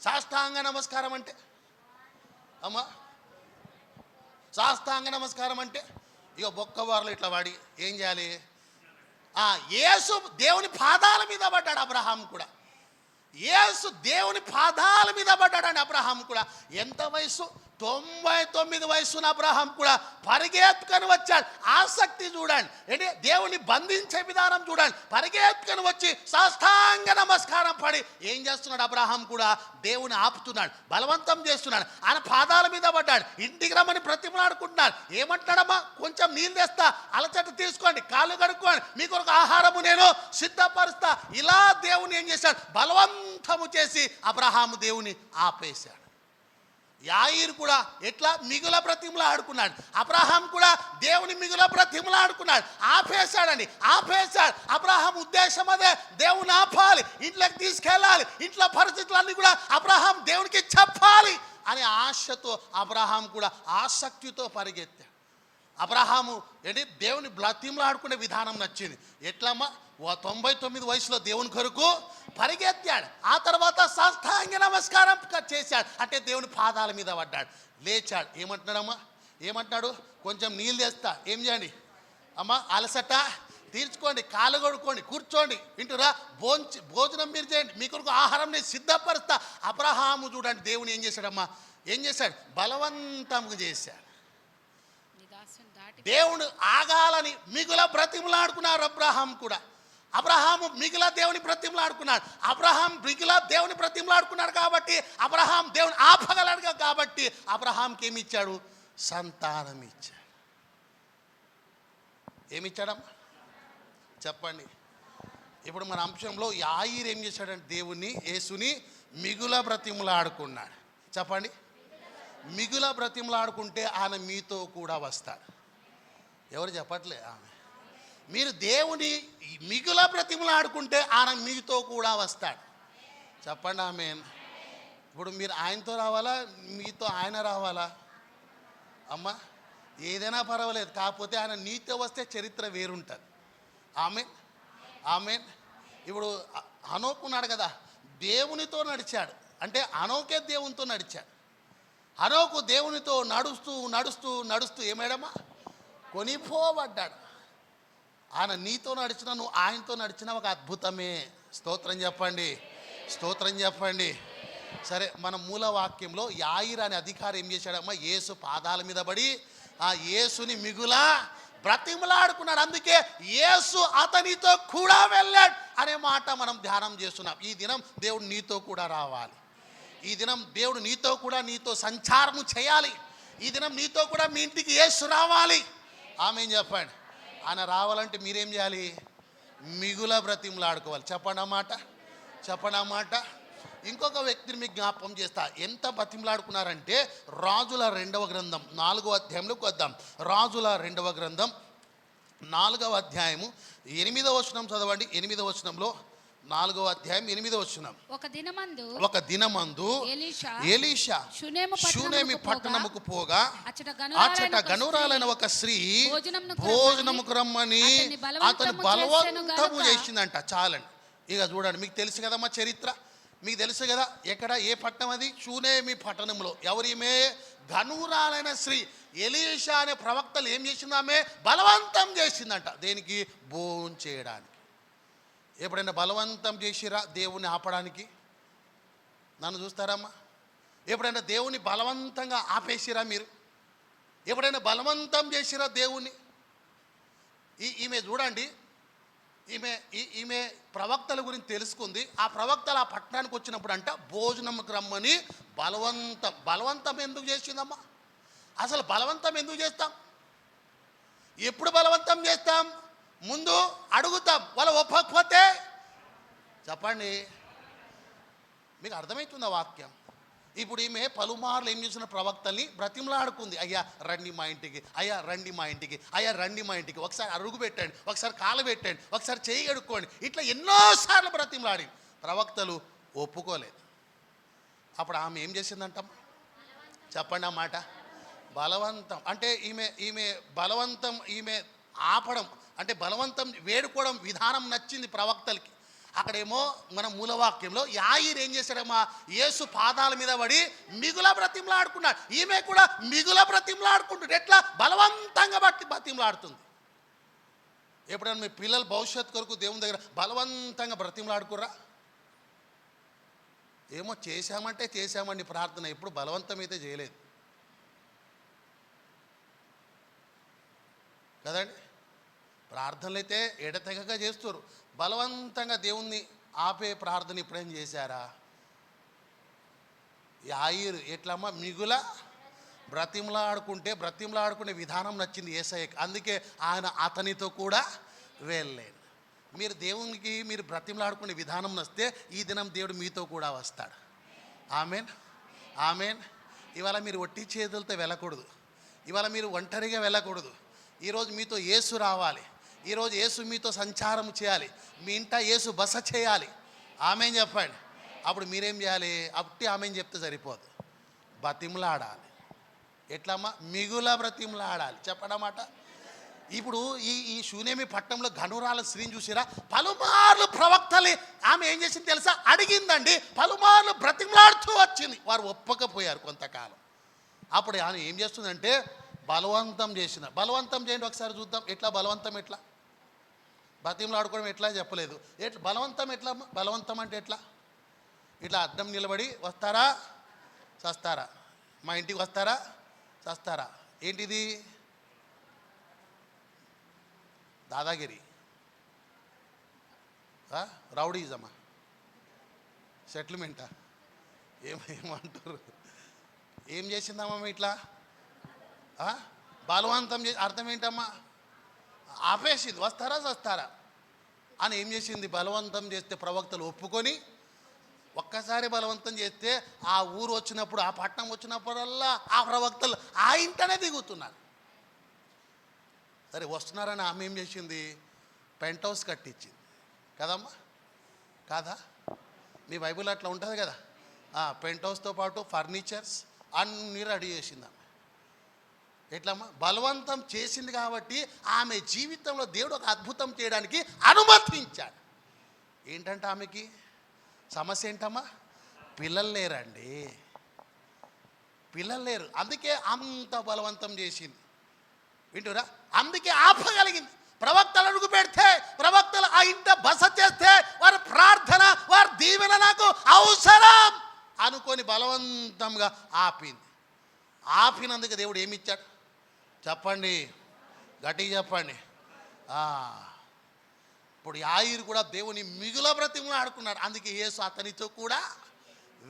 S1: సాష్టాంగ నమస్కారం అంటే అమ్మా, సాష్టాంగ నమస్కారం అంటే ఇక బొక్కవారులు ఇట్లా వాడి ఏం చేయాలి? యేసు దేవుని పాదాల మీద పడ్డాడు అబ్రహాం కూడా. యేసు దేవుని పాదాల మీద పడ్డాడని అబ్రహాం కూడా. ఎంత వయసు? 99 వయసున్న అబ్రహాం కూడా పరిగెత్తుకొని వచ్చాడు. ఆసక్తి చూడండి. ఏంటి? దేవుని బంధించే విధానం చూడండి. పరిగెత్తుకొని వచ్చి సాష్టాంగ నమస్కారం పడి ఏం చేస్తున్నాడు? అబ్రహాం కూడా దేవుని ఆపుతున్నాడు, బలవంతం చేస్తున్నాడు. ఆయన పాదాల మీద పడ్డాడు. ఇంటికి రమ్మని బ్రతిమలాడుకుంటున్నాడు. ఏమంటాడమ్మా? కొంచెం నీళ్ళు తెస్తా, అలచట తీసుకోండి, కాళ్ళు కడుక్కోండి, మీకు ఒక ఆహారము నేను సిద్ధపరుస్తా. ఇలా దేవుని ఏం చేశాడు? బలవంతము చేసి అబ్రహాము దేవుని ఆపేశాడు.
S3: యాయిరు కూడా ఎట్లా మిగుల బ్రతిమలాడుకున్నాడు. అబ్రహాం కూడా దేవుని మిగుల బ్రతిమలాడుకున్నాడు. ఆపేశాడండి, ఆపేశాడు. అబ్రహాం ఉద్దేశం అదే, దేవుని ఆపాలి, ఇంట్లోకి తీసుకెళ్ళాలి, ఇంట్లో పరిస్థితులన్నీ కూడా అబ్రహాం దేవునికి చెప్పాలి అనే ఆశతో అబ్రహాం కూడా ఆసక్తితో పరిగెత్తాడు. అబ్రహాము ఏంటి దేవుని బ్రతిమలాడుకునే విధానం నచ్చింది. ఎట్లమ్మా 99 వయసులో దేవుని కొరకు పరిగెత్తాడు. ఆ తర్వాత సాష్టాంగ నమస్కారం చేశాడు, అంటే దేవుని పాదాల మీద పడ్డాడు. లేచాడు. ఏమంటున్నాడమ్మా, ఏమంటున్నాడు, కొంచెం నీళ్ళు తెస్తా, ఏం చేయండి అమ్మా, అలసట తీర్చుకోండి, కాళ్ళు కొడుకోండి, కూర్చోండి, వింటురా, భోజనం మీరు చేయండి, మీ కొరకు ఆహారం నేను సిద్ధపరుస్తా. అబ్రహాము చూడండి దేవుని ఏం చేశాడమ్మా, ఏం చేశాడు, బలవంతంగా చేశాడు. దేవుడు ఆగాలని మిగుల బ్రతిమలాడుకున్నారు అబ్రహాం కూడా. అబ్రహాము మిగిల దేవుని బ్రతిమలాడుకున్నాడు. అబ్రహాం మిగిల దేవుని బ్రతిమలాడుకున్నాడు కాబట్టి అబ్రహాం దేవుని ఆపగలడు కాబట్టి అబ్రహాంకి ఏమి ఇచ్చాడు, సంతానం ఇచ్చాడు. ఏమిచ్చాడమ్మా చెప్పండి. ఇప్పుడు మన అంశంలో యాయిర్ ఏం చేశాడంటే దేవుణ్ణి, యేసుని మిగుల బ్రతిమలాడుకున్నాడు. చెప్పండి, మిగుల బ్రతిమలాడుకుంటే ఆయన మీతో కూడా వస్తాడు. ఎవరు చెప్పట్లే, ఆమె మీరు దేవుని మిగుల బ్రతిమలాడుకుంటే ఆయన మీతో కూడా వస్తాడు. చెప్పండి ఆమేన్. ఇప్పుడు మీరు ఆయనతో రావాలా, మీతో ఆయన రావాలా అమ్మా, ఏదైనా పర్వాలేదు, కాకపోతే ఆయన నీతో వస్తే చరిత్ర వేరుంటుంది. ఆమేన్, ఆమేన్. ఇప్పుడు హనోకు ఉన్నాడు కదా, దేవునితో నడిచాడు, అంటే హనోకే దేవునితో నడిచాడు. హనోకు దేవునితో నడుస్తూ నడుస్తూ నడుస్తూ ఏమేడమ్మా కొనిపోబడ్డాడు. ఆయన నీతో నడిచిన, నువ్వు ఆయనతో నడిచిన ఒక అద్భుతమే. స్తోత్రం చెప్పండి, స్తోత్రం చెప్పండి. సరే, మన మూల వాక్యంలో యాయిర్ అనే అధికారి ఏం చేశాడమ్మా, యేసు పాదాల మీద పడి ఆ యేసుని మిగుల బ్రతిమలాడుకున్నాడు. అందుకే యేసు అతనితో కూడా వెళ్ళాడు అనే మాట మనం ధ్యానం చేస్తున్నాం. ఈ దినం దేవుడు నీతో కూడా రావాలి. ఈ దినం దేవుడు నీతో కూడా, నీతో సంచారము చేయాలి. ఈ దినం నీతో కూడా మీ ఇంటికి యేసు రావాలి. ఆమె చెప్పండి. ఆయన రావాలంటే మీరేం చేయాలి, మిగుల బ్రతిమలాడుకోవాలి. చెప్పండి అన్నమాట, చెప్పండి అన్నమాట. ఇంకొక వ్యక్తిని మీకు జ్ఞాపకం చేస్తా. ఎంత బ్రతిమలాడుకున్నారంటే రాజుల 2వ గ్రంథం 4వ అధ్యాయంలోకి వద్దాం. రాజుల 2వ గ్రంథం 4వ అధ్యాయము 8వ వచనం చదవండి. 8వ వచనంలో 4వ అధ్యాయం 8వ వచనం. ఒక దినమందు ఎలీషా షూనేమి పట్టణముకు పోగా అచ్చట గనురాలైన ఒక స్త్రీ భోజనముకు రమ్మని అతను బలవంతము చేసిందంట. చాలండి, ఇక చూడండి, మీకు తెలుసు కదమ్మా చరిత్ర, మీకు తెలుసు కదా ఎక్కడ, ఏ పట్టణం అది, షూనేమి పట్టణంలో. ఎవరిమే, గనురాలైన స్త్రీ. ఎలీషా అనే ప్రవక్తలు ఏం చేసింది, ఆమె బలవంతం చేసిందంట. దేనికి, భోజనం చేయడానికి. ఎప్పుడైనా బలవంతం చేసిరా దేవుణ్ణి ఆపడానికి? నన్ను చూస్తారమ్మా, ఎప్పుడైనా దేవుని బలవంతంగా ఆపేసిరా మీరు? ఎప్పుడైనా బలవంతం చేసిరా దేవుణ్ణి? ఈమె చూడండి, ఈమె ప్రవక్తల గురించి తెలుసుకుంది. ఆ ప్రవక్తలు ఆ పట్టణానికి వచ్చినప్పుడు అంట భోజనంకి రమ్మని బలవంతం ఎందుకు చేసిందమ్మా? అసలు బలవంతం ఎందుకు చేస్తాం? ఎప్పుడు బలవంతం చేస్తాం? ముందు అడుగుతాం, వాళ్ళు ఒప్పకపోతే. చెప్పండి, మీకు అర్థమవుతుందా వాక్యం? ఇప్పుడు ఈమె పలుమార్లు ఏం చేసిన ప్రవక్తల్ని బ్రతిమలాడుకుంది. అయ్యా రండి మా ఇంటికి, అయ్యా రండి మా ఇంటికి, అయ్యా రండి మా ఇంటికి, ఒకసారి అరుగు పెట్టండి, ఒకసారి కాలు పెట్టండి, ఒకసారి చేయి కడుక్కోండి, ఇట్లా ఎన్నోసార్లు బ్రతిమలాడి ప్రవక్తలు ఒప్పుకోలేదు. అప్పుడు ఆమె ఏం చేసిందంట చెప్పండి ఆ మాట, బలవంతం. అంటే ఈమె బలవంతం, ఈమె ఆపడం అంటే బలవంతం వేడుకోవడం విధానం నచ్చింది ప్రవక్తలకి. అక్కడేమో మన మూలవాక్యంలో యాయిర్ ఏం చేశాడమ్మా, యేసు పాదాల మీద పడి మిగుల బ్రతిమలాడుకున్నాడు. ఈమె కూడా మిగుల బ్రతిమలాడుకుంటుంది. ఎట్లా, బలవంతంగా బ్రతిమలాడుతుంది. ఎప్పుడైనా మీ పిల్లలు భవిష్యత్తు కొరకు దేవుని దగ్గర బలవంతంగా బ్రతిమలాడుకుర్రా? ఏమో చేశామంటే చేశామండి ప్రార్థన, ఎప్పుడు బలవంతం అయితే చేయలేదు కదండి. ప్రార్థనలు అయితే ఎడతెగక చేస్తారు, బలవంతంగా దేవుణ్ణి ఆపే ప్రార్థన ఇప్పుడేం చేశారా? యాయిర్ ఎట్లమ్మా, మిగుల బ్రతిమలాడుకునే విధానం నచ్చింది యేసయ్యకి. అందుకే ఆయన అతనితో కూడా వెళ్ళలేదు. మీరు దేవునికి మీరు బ్రతిమలాడుకునే విధానం నస్తే ఈ దినం దేవుడు మీతో కూడా వస్తాడు. Amen, amen. ఇవాళ మీరు ఒట్టి చేతులతో వెళ్ళకూడదు. ఇవాళ మీరు ఒంటరిగా వెళ్ళకూడదు. ఈరోజు మీతో యేసు రావాలి. ఈరోజు యేసు మీతో సంచారం చేయాలి. మీ ఇంట యేసు బస చేయాలి. ఆమేన్ చెప్పండి. అప్పుడు మీరేం చేయాలి? అప్పుడు ఆమేన్ చెప్తే సరిపోదు, బతిమలాడాలి. ఎట్లమ్మా? మిగుల బ్రతిమలాడాలి. చెప్పడమాట. ఇప్పుడు ఈ శూనేమి పట్టణంలో గనురాల స్త్రీని చూసిరా? పలుమార్లు ప్రవక్తలే ఆమె ఏం చేసింది తెలుసా? అడిగిందండి. పలుమార్లు బ్రతిమలాడుతూ వచ్చింది. వారు ఒప్పకపోయారు కొంతకాలం. అప్పుడు ఆమె ఏం చేస్తుందంటే బలవంతం చేసిన. బలవంతం చేయండి ఒకసారి చూద్దాం. ఎట్లా బలవంతం? ఎట్లా బతిమలాడుకోవడం ఎట్లా చెప్పలేదు. ఎట్లా బలవంతం? ఎట్లా బలవంతం అంటే ఎట్లా? ఇట్లా అడ్డం నిలబడి వస్తారా చస్తారా, మా ఇంటికి వస్తారా చస్తారా, ఏంటిది? దాదాగిరి, రౌడీజమా, సెటిల్మెంటా, ఏమంటారు? ఏం చేసిందమ్మా ఇట్లా? బలవంతం చేసి అర్థం ఏంటమ్మా? ఆపేసింది. వస్తారా చస్తారా అని ఏం చేసింది? బలవంతం చేస్తే ప్రవక్తలు ఒప్పుకొని, ఒక్కసారి బలవంతం చేస్తే ఆ ఊరు వచ్చినప్పుడు, ఆ పట్టణం వచ్చినప్పుడల్లా ఆ ప్రవక్తలు ఆ ఇంటనే దిగుతున్నారు. సరే వస్తున్నారని ఆమె ఏం చేసింది? పెంట్ హౌస్ కట్టించింది కదమ్మా, కాదా? మీ బైబిల్ అట్లా ఉంటుంది కదా. పెంట్ హౌస్తో పాటు ఫర్నిచర్స్ అన్నీ రెడీ చేసింది ఆమె. ఎట్లమ్మా? బలవంతం చేసింది కాబట్టి ఆమె జీవితంలో దేవుడు ఒక అద్భుతం చేయడానికి అనుమతించాడు. ఏంటంటే ఆమెకి సమస్య ఏంటమ్మా? పిల్లలు లేరండి, పిల్లలు లేరు. అందుకే అంత బలవంతం చేసింది. వింటురా? అందుకే ఆపగలిగింది. ప్రవక్తలు అడుగు పెడితే, ప్రవక్తలు ఆ ఇంట బస చేస్తే, వారి ప్రార్థన, వారి దీవెన నాకు అవసరం అనుకొని బలవంతంగా ఆపింది. ఆపినందుకు దేవుడు ఏమి ఇచ్చాడు చెప్పండి? గట్టిగా చెప్పండి. ఇప్పుడు యాయిరు కూడా దేవుని మిగుల బ్రతిమలు ఆడుకున్నాడు. అందుకే యేసు అతనితో కూడా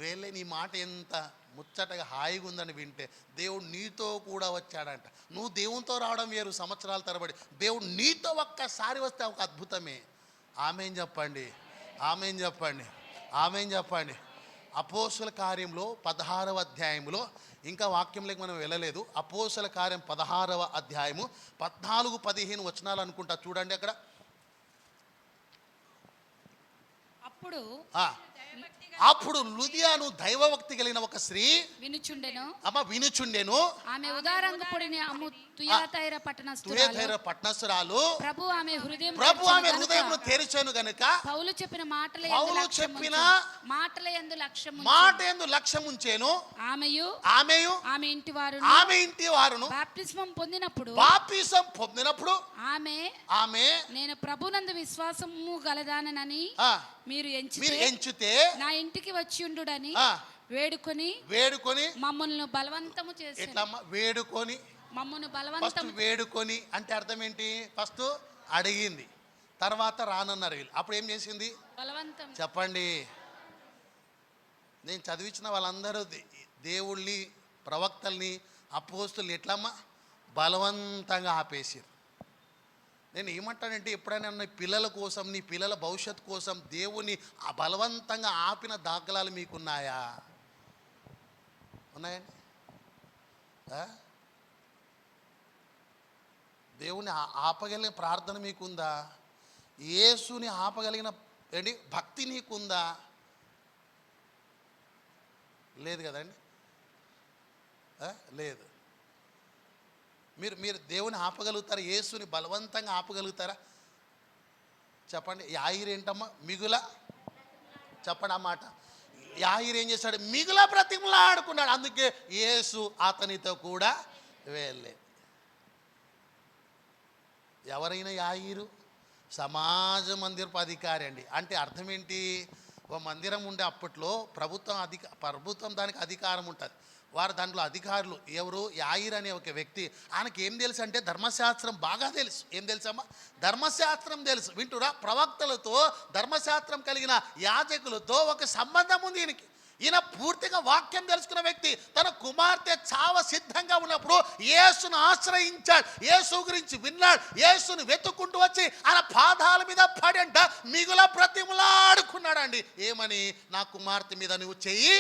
S3: వెళ్ళే. నీ మాట ఎంత ముచ్చటగా హాయిగా ఉందని వింటే, దేవుడు నీతో కూడా వచ్చాడంట. నువ్వు దేవునితో రావడం వేరు, సంవత్సరాల తరబడి. దేవుడు నీతో ఒక్కసారి వస్తే ఒక అద్భుతమే. ఆమేన్ చెప్పండి, ఆమేన్ చెప్పండి, ఆమేన్ చెప్పండి. అపోస్తుల కార్యంలో 16వ అధ్యాయంలో, ఇంకా వాక్యంలోకి మనం వెళ్ళలేదు. అపోస్తుల కార్యం 16వ అధ్యాయము 14-15 వచనాలు అనుకుంటా. చూడండి అక్కడ. అప్పుడు లుదియాను దైవభక్తి కలిగిన ఒక స్త్రీ వినుచుండెను.
S2: ఆమె ఉదారంగపుడిని అమ్ము తుయతైర
S3: పట్టణస్థురాలు.
S2: ప్రభు ఆమె
S3: హృదయమును తెరిచెను గనుక
S2: పౌలు చెప్పిన మాటల యందు
S3: లక్ష్యం ఉంచెను.
S2: ఆమెయు ఆమె ఇంటి
S3: వారును
S2: బాప్తిస్మం పొందినప్పుడు
S3: ఆమె
S2: నేను ప్రభునందు విశ్వాసము గలదానని మీరు ఎంచితే నా ఇంటికి వచ్చి ఉండుడని వేడుకొని మమ్మల్ని బలవంతము చేసి.
S3: ఎట్లమ్మా వేడుకొని?
S2: మమ్మల్ని బలవంతం.
S3: వేడుకొని అంటే అర్థం ఏంటి? ఫస్ట్ అడిగింది, తర్వాత రానన్నారు వీళ్ళు. అప్పుడు ఏం చేసింది?
S2: బలవంతం.
S3: చెప్పండి. నేను చదివించిన వాళ్ళందరూ దేవుళ్ళని, ప్రవక్తల్ని, అపోస్తుల్ని ఎట్లమ్మా బలవంతంగా ఆపేసారు. నేను ఏమంటానంటే, ఎప్పుడైనా నీ పిల్లల కోసం, నీ పిల్లల భవిష్యత్తు కోసం దేవుని బలవంతంగా ఆపిన దాఖలాలు మీకున్నాయా? ఉన్నాయండి? దేవుని ఆపగలిగిన ప్రార్థన మీకుందా? యేసుని ఆపగలిగిన ఏంటి భక్తి నీకుందా? లేదు కదండి, లేదు. మీరు దేవుని ఆపగలుగుతారా? యేసుని బలవంతంగా ఆపగలుగుతారా? చెప్పండి. యాయిరు ఏంటమ్మా? మిగుల. చెప్పండి ఆ మాట. యాయిరు ఏం చేశాడు? మిగుల బ్రతిమలా ఆడుకున్నాడు. అందుకే యేసు అతనితో కూడా వెళ్ళే. ఎవరైనా యాయిరు సమాజ మందిరపు అధికారి అండి. అంటే అర్థం ఏంటి? ఓ మందిరం ఉండే అప్పట్లో ప్రభుత్వం దానికి అధికారం ఉంటుంది. వారు దాంట్లో అధికారులు ఎవరు? యాయిర్ అనే ఒక వ్యక్తి. ఆయనకి ఏం తెలుసు అంటే ధర్మశాస్త్రం బాగా తెలుసు. ఏం తెలుసమ్మా? ధర్మశాస్త్రం తెలుసు. వింటురా? ప్రవక్తలతో, ధర్మశాస్త్రం కలిగిన యాజకులతో ఒక సంబంధం ఉంది ఈయనకి. ఈయన పూర్తిగా వాక్యం తెలుసుకున్న వ్యక్తి. తన కుమార్తె చావ సిద్ధంగా ఉన్నప్పుడు యేసును ఆశ్రయించాడు, యేసు గురించి విన్నాడు, యేసును వెతుక్కుంటూ వచ్చి ఆయన పాదాల మీద పడంట మిగుల బ్రతిమలాడుకున్నాడండి. ఏమని? నా కుమార్తె మీద నువ్వు చెయ్యి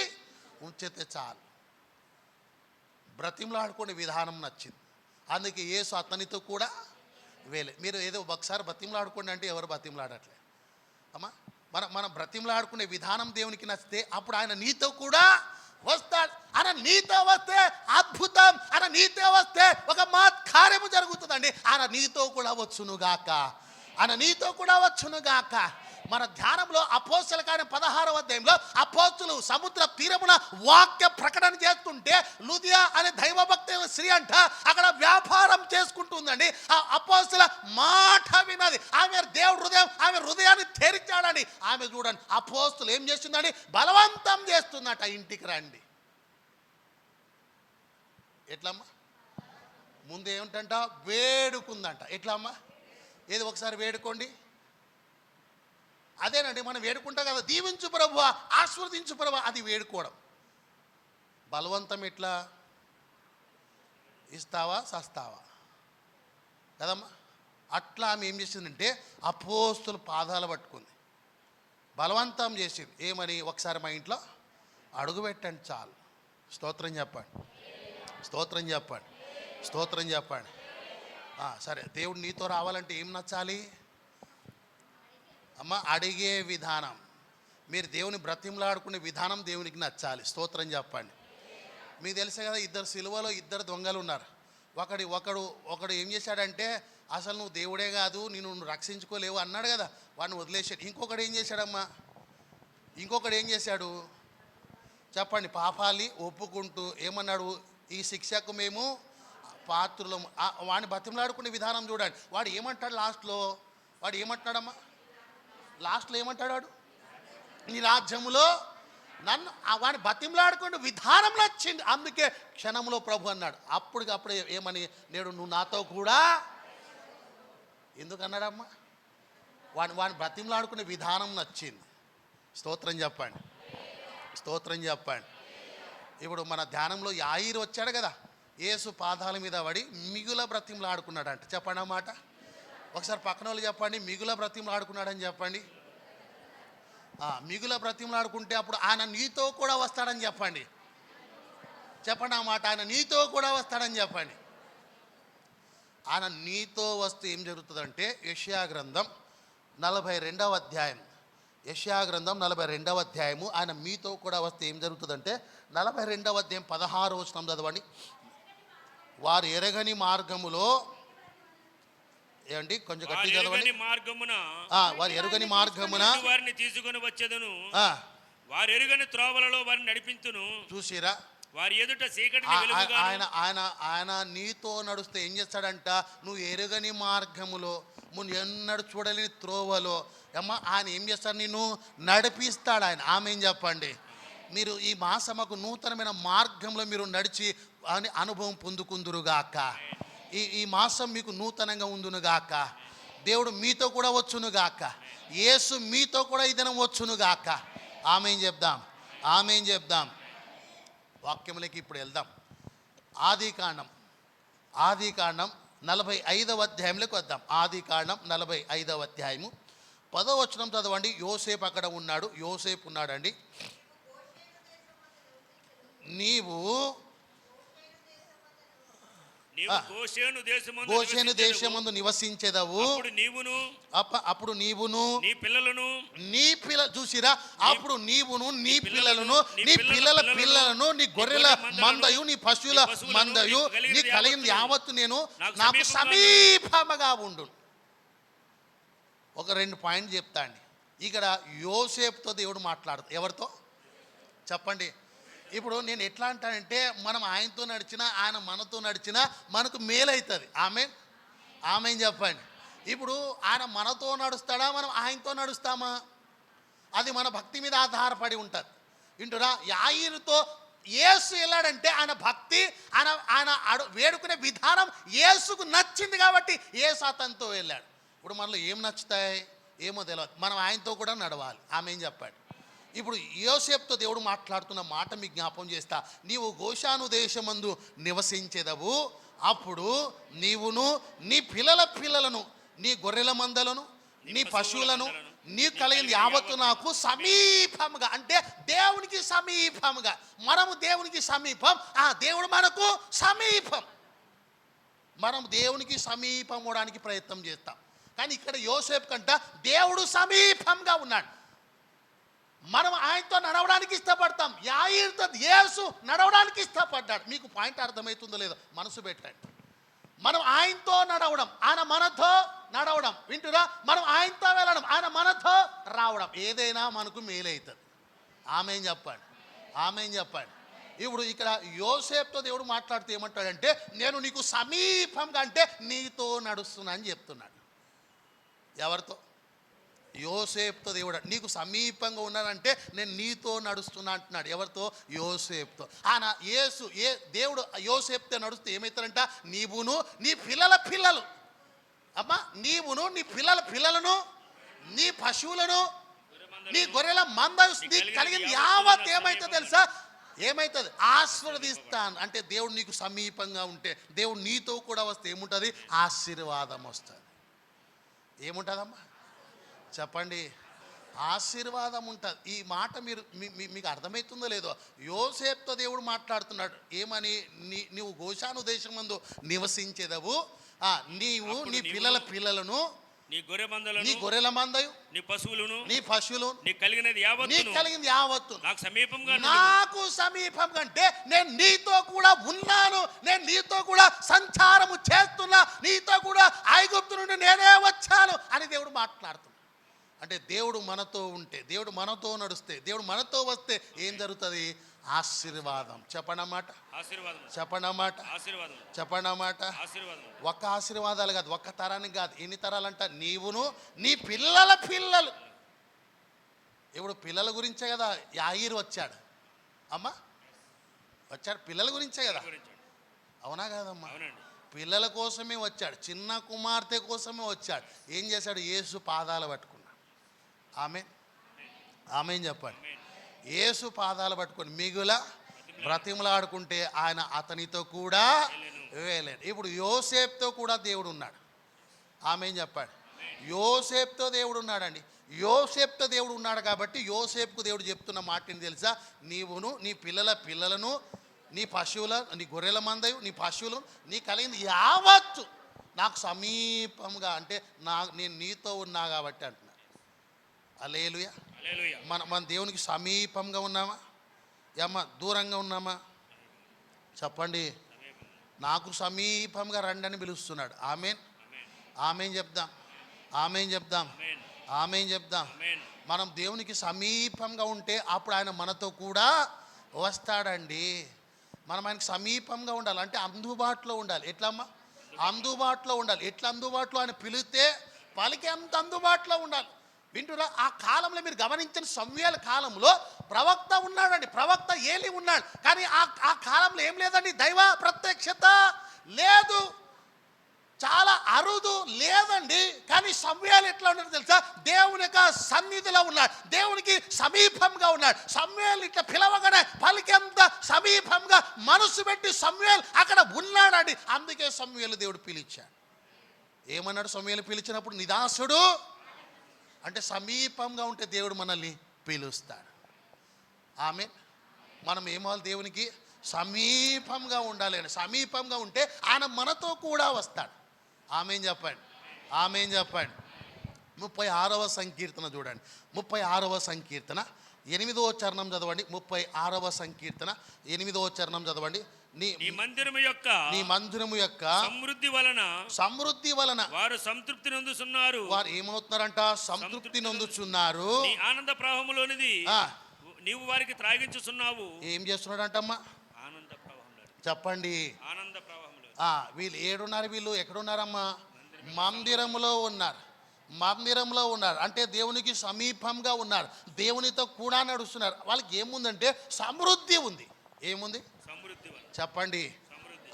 S3: ఉంచితే చాలు. బ్రతిమలాడుకునే విధానం నచ్చింది. అందుకే యేసు అతనితో కూడా వేలే. మీరు ఏదో ఒకసారి బ్రతిమలాడుకోండి అంటే ఎవరు బ్రతిమలాడట్లే అమ్మా. మనం బ్రతిమలాడుకునే విధానం దేవునికి నచ్చితే అప్పుడు ఆయన నీతో కూడా వస్తాడు. ఆయన నీతో వస్తే అద్భుతం, ఆయన నీతో వస్తే ఒక కార్యము జరుగుతుందండి. ఆయన నీతో కూడా వచ్చునుగాక, ఆయన నీతో కూడా వచ్చునుగాక. మన ధ్యానంలో అపోస్తల కార్యం 16వ అధ్యాయంలో అపోస్తలు సముద్ర తీరమున వాక్య ప్రకటన చేస్తుంటే లుదియా అనే దైవభక్తి స్త్రీ అంట అక్కడ వ్యాపారం చేసుకుంటుందండి. ఆ అపోస్తల మాట విన్నది. ఆమె దేవుడు ఆమె హృదయాన్ని తెరిచాడని ఆమె చూడండి అపోస్తలు ఏం చేస్తుందండి, బలవంతం చేస్తుందట, ఇంటికి రండి. ఎట్లమ్మా? ముందు ఏమిటంట, వేడుకుందంట. ఎట్లమ్మా? ఏది ఒకసారి వేడుకోండి. అదేనండి మనం వేడుకుంటాం కదా, దీవించు ప్రభువా, ఆశీర్వదించు ప్రభువా, అది వేడుకోవడం. బలవంతం ఎట్లా? ఇస్తావా సస్తావా కదమ్మా. అట్లా ఆమె ఏం చేసిందంటే అపోస్తుల పాదాలు పట్టుకుంది, బలవంతం చేసింది. ఏమని? ఒకసారి మా ఇంట్లో అడుగు పెట్టండి చాలు. స్తోత్రం చెప్పండి, స్తోత్రం చెప్పండి, స్తోత్రం చెప్పండి. సరే, దేవుడు నీతో రావాలంటే ఏం నచ్చాలి అమ్మ? అడిగే విధానం. మీరు దేవుని బ్రతిమలాడుకునే విధానం దేవునికి నచ్చాలి. స్తోత్రం చెప్పండి. మీకు తెలుసే కదా, ఇద్దరు సిలువలో ఇద్దరు దొంగలు ఉన్నారు. ఒకడు ఏం చేశాడంటే అసలు నువ్వు దేవుడే కాదు, నువ్వు రక్షించుకోలేవు అన్నాడు కదా, వాడిని వదిలేశాడు. ఇంకొకడు ఏం చేశాడమ్మా? ఇంకొకడు ఏం చేశాడు చెప్పండి? పాపాలి ఒప్పుకుంటూ ఏమన్నాడు, ఈ శిక్షకు మేము పాత్రులము. వాడిని బ్రతిమలాడుకునే విధానం చూడండి. వాడు ఏమంటాడు లాస్ట్లో? వాడు ఏమంటున్నాడమ్మా? లాస్ట్లో ఏమంటాడు వాడు? నీ రాజ్యములో నన్ను. వాడిని బతిమలాడుకునే విధానం నచ్చింది. అందుకే క్షణంలో ప్రభు అన్నాడు. అప్పుడే ఏమని? నేడు నువ్వు నాతో కూడా. ఎందుకు అన్నాడమ్మా? వాడిని బతిమలాడుకునే విధానం నచ్చింది. స్తోత్రం చెప్పండి, స్తోత్రం చెప్పండి. ఇప్పుడు మన ధ్యానంలో యాయిరు వచ్చాడు కదా, యేసు పాదాల మీద పడి మిగుల బ్రతిమలాడుకున్నాడు అంట. చెప్పండి అన్నమాట. ఒకసారి పక్కన వాళ్ళు చెప్పండి, మిగుల బ్రతిమలాడుకున్నాడని చెప్పండి. మిగుల బ్రతిమలాడుకుంటే అప్పుడు ఆయన నీతో కూడా వస్తాడని చెప్పండి. చెప్పండి అన్నమాట. ఆయన నీతో కూడా వస్తాడని చెప్పండి. ఆయన నీతో వస్తే ఏం జరుగుతుందంటే యెషయా గ్రంథం 42వ అధ్యాయం, యెషయా గ్రంథం 42వ అధ్యాయము. ఆయన మీతో కూడా వస్తే ఏం జరుగుతుందంటే 42వ అధ్యాయం 16వ వచనం చదవండి. వారు ఎరగని మార్గములో, ఏమండి కొంచెం గట్టి చదవండి. వారు ఎరుగని మార్గమున
S2: వారిని తీసుకొని వచ్చేదను, వారు ఎరుగని త్రోవలలో వారిని నడిపించును.
S3: చూసిరా?
S2: వారి ఎదుట చీకటి.
S3: ఆయన నీతో నడుస్తే ఏం చేస్తాడంట? నువ్వు ఎరుగని మార్గములో, నువ్వు ఎన్నడు చూడలేని త్రోవలో అమ్మ ఆయన ఏం చేస్తాడు? నిన్ను నడిపిస్తాడు ఆయన. ఆమె చెప్పండి. మీరు ఈ మాసమకు నూతనమైన మార్గంలో మీరు నడిచి అని అనుభవం పొందుకుందురుగాక. ఈ మాసం మీకు నూతనంగా ఉండునుగాక. దేవుడు మీతో కూడా వచ్చునుగాక. యేసు మీతో కూడా ఈ దినం వచ్చునుగాక. ఆమేన్ చెప్దాం, ఆమేన్ చెప్దాం. వాక్యములకి ఇప్పుడు వెళ్దాం. ఆదికాండం 45వ అధ్యాయంలోకి వద్దాం. ఆదికాండం 45వ అధ్యాయము 10వ వచనం చదవండి. యోసేపు అక్కడ ఉన్నాడు. యోసేపు ఉన్నాడండి. నీవు గోషేను దేశమందు నివసించేదవు. అప్పుడు నీవును నీ పిల్ల చూసిరా? అప్పుడు నీవును నీ పిల్లలను నీ పిల్లల పిల్లలను నీ గొర్రెల మందయు నీ పశువుల మందయు నీ కలిగిన యావత్తు నేను నాకు సమీపముగా ఉండు. ఒక 2 పాయింట్ చెప్తా అండి. ఇక్కడ యోసేపుతో దేవుడు మాట్లాడు. ఎవరితో చెప్పండి? ఇప్పుడు నేను ఎట్లా అంటానంటే మనం ఆయనతో నడిచినా ఆయన మనతో నడిచినా మనకు మేలవుతుంది. ఆమెన్ చెప్పండి. ఇప్పుడు ఆయన మనతో నడుస్తాడా, మనం ఆయనతో నడుస్తామా? అది మన భక్తి మీద ఆధారపడి ఉంటుంది. వింటురా? యాయిరుతో యేసు వెళ్ళాడంటే ఆయన భక్తి, ఆయన వేడుకునే విధానం యేసుకు నచ్చింది కాబట్టి యేసు అతనితో వెళ్ళాడు. ఇప్పుడు మనలో ఏం నచ్చుతాయి ఏమో తెలియదు, మనం ఆయనతో కూడా నడవాలి. ఆమె చెప్పాడు. ఇప్పుడు యోసేపుతో దేవుడు మాట్లాడుతున్న మాట మీకు జ్ఞాపం చేస్తా. నీవు గోషాను దేశమందు నివసించేదవు. అప్పుడు నీవును నీ పిల్లల పిల్లలను నీ గొర్రెల మందలను నీ పశువులను నీకు కలిగింది యావత్తు నాకు సమీపముగా, అంటే దేవునికి సమీపముగా. మనము దేవునికి సమీపం, ఆ దేవుడు మనకు సమీపం. మనం దేవునికి సమీపం అవడానికి ప్రయత్నం చేస్తాం. కానీ ఇక్కడ యోసేపు కంట దేవుడు సమీపంగా ఉన్నాడు. మనం ఆయనతో నడవడానికి ఇష్టపడతాం. యాయీరుతో యేసు నడవడానికి ఇష్టపడ్డాడు. మీకు పాయింట్ అర్థమవుతుందో లేదో మనసు పెట్టండి. మనం ఆయనతో నడవడం, ఆయన మనతో నడవడం. వింటురా? మనం ఆయనతో వెళ్ళడం, ఆయన మనతో రావడం. ఏదైనా మనకు మేలవుతుంది. ఆమేన్ చెప్పండి, ఆమేన్ చెప్పండి. ఇప్పుడు ఇక్కడ యోసేపుతో దేవుడు మాట్లాడుతూ ఏమంటాడంటే, నేను నీకు సమీపంగా, అంటే నీతో నడుస్తున్నా అని చెప్తున్నాడు. ఎవరితో? యోసేపుతో దేవుడు నీకు సమీపంగా ఉన్నానంటే నేను నీతో నడుస్తున్నా అంటున్నాడు. ఎవరితో? యోసేపుతో. ఆయన దేవుడు యోసేపుతో నడుస్తూ ఏమవుతారంట, నీవును నీ పిల్లల పిల్లలు, అమ్మా నీవును నీ పిల్లల పిల్లలను, నీ పశువులను, నీ గొర్రెల మంద, నీకు కలిగింది యావత్ ఏమైతుంది తెలుసా? ఏమవుతుంది? ఆశీర్వదిస్తాను. అంటే దేవుడు నీకు సమీపంగా ఉంటే, దేవుడు నీతో కూడా వస్తే ఏముంటుంది? ఆశీర్వాదం వస్తుంది. ఏముంటుందమ్మా చెప్పండి? ఆశీర్వాదం ఉంటుంది. ఈ మాట మీకు అర్థమవుతుందో లేదో? యోసేపుతో దేవుడు మాట్లాడుతున్నాడు. ఏమని? నీవు గోషాను దేశమందు నివసించేదవు, నీవు నీ పిల్లల పిల్లలను,
S2: నీ
S3: గొర్రెల మందయు,
S2: నీ పశువులను,
S3: నీకు కలిగింది యావత్తు
S2: నాకు
S3: సమీపంగా, అంటే నేను నీతో కూడా ఉన్నాను, నేను నీతో కూడా సంచారము చేస్తున్నా, నీతో కూడా ఐగుప్తు నుండి నేనే వచ్చాను అని దేవుడు మాట్లాడుతున్నాడు. అంటే దేవుడు మనతో ఉంటే, దేవుడు మనతో నడుస్తే, దేవుడు మనతో వస్తే ఏం జరుగుతుంది? ఆశీర్వాదం. చెప్పనమాట, చెప్పనమాట, చెప్పనమాట. ఒక్క ఆశీర్వాదాలు కాదు, ఒక్క తరానికి కాదు. ఎన్ని తరాలంట? నీవును నీ పిల్లల పిల్లలు. ఇప్పుడు పిల్లల గురించే కదా యాయీరు వచ్చాడు. అమ్మా వచ్చాడు, పిల్లల గురించే కదా. అవునా కాదమ్మా? పిల్లల కోసమే వచ్చాడు. చిన్న కుమార్తె కోసమే వచ్చాడు. ఏం చేశాడు? యేసు పాదాలు పట్టుకున్నాడు. ఆమేన్ చెప్పండి. యేసు పాదాలు పట్టుకొని మిగుల బ్రతిమలాడుకుంటే ఆయన అతనితో కూడా వేలేడు. ఇప్పుడు యోసేపుతో కూడా దేవుడు ఉన్నాడు. ఆమేన్ చెప్పండి. యోసేపుతో దేవుడు ఉన్నాడండి. యోసేపుతో దేవుడు ఉన్నాడు కాబట్టి యోసేపుకు దేవుడు చెప్తున్న మాట ఏంటి తెలుసా? నీవును నీ పిల్లల పిల్లలను, నీ పశువుల, నీ గొర్రెల మందయు, నీ పశువులు, నీ కలిగింది యావత్తు నాకు సమీపంగా, అంటే నేను నీతో ఉన్నా కాబట్టి అంటున్నాను. హల్లెలూయా. మన దేవునికి సమీపంగా ఉన్నామా? ఏమ్మా దూరంగా ఉన్నామా? చెప్పండి. నాకు సమీపంగా రండి అని పిలుస్తున్నాడు. ఆమేన్, ఆమేన్ చెప్దాం, ఆమేన్ చెప్దాం, ఆమేన్ చెప్దాం. మనం దేవునికి సమీపంగా ఉంటే అప్పుడు ఆయన మనతో కూడా వస్తాడండి. మనం ఆయనకు సమీపంగా ఉండాలి, అంటే అందుబాటులో ఉండాలి. ఎట్లమ్మా? అందుబాటులో ఉండాలి. ఎట్లా అందుబాటులో? ఆయన పిలిస్తే పలికి అంత అందుబాటులో ఉండాలి. వింటురా? ఆ కాలంలో మీరు గమనించిన సమూయేలు కాలంలో ప్రవక్త ఉన్నాడండి, ప్రవక్త ఏలీ ఉన్నాడు. కానీ ఆ కాలంలో ఏం లేదండి, దైవ ప్రత్యక్షత లేదు, చాలా అరుదు లేదండి. కానీ సమూయేలు ఎట్లా ఉన్నాడు తెలుసా? దేవుని యొక్క సన్నిధిలో ఉన్నాడు, దేవునికి సమీపంగా ఉన్నాడు. సమూయేలు ఇట్లా పిలవగానే పలికేంత సమీపంగా మనసు పెట్టి సమూయేలు అక్కడ ఉన్నాడండి. అందుకే సమూయేలు దేవుడు పిలిచాడు. ఏమన్నాడు సమూయేలు పిలిచినప్పుడు? నిదాసుడు, అంటే సమీపంగా ఉంటే దేవుడు మనల్ని పిలుస్తాడు. ఆమేన్. మనం ఏమవాలి? దేవునికి సమీపంగా ఉండాలి. సమీపంగా ఉంటే ఆయన మనతో కూడా వస్తాడు. ఆమేన్ చెప్పండి, ఆమేన్ చెప్పండి. 36వ సంకీర్తన చూడండి. 36వ సంకీర్తన 8వ చరణం చదవండి. 36వ సంకీర్తన 8వ చరణం చదవండి. నీ మందిరము యొక్క సమృద్ధి వలన
S2: వారు సంతృప్తి నొందుచున్నారు.
S3: వారు ఏమవుతున్నారంట? సంతృప్తి నొందుచున్నారు.
S2: ఆనంద ప్రవాహములోనిది నీవు వారికి త్రాగించుచున్నావు.
S3: ఏం చేస్తున్నాడంటమ్మా?
S2: ఆనంద ప్రవాహంలో.
S3: చెప్పండి.
S2: ఆనంద ప్రవాహంలో.
S3: వీళ్ళు ఏడున్నారు? వీళ్ళు ఎక్కడున్నారమ్మా? మందిరములో ఉన్నారు. మందిరంలో ఉన్నారు అంటే దేవునికి సమీపంగా ఉన్నారు, దేవునితో కూడా నడుస్తున్నారు. వాళ్ళకి ఏముందంటే సమృద్ధి ఉంది. ఏముంది? చెప్పండి.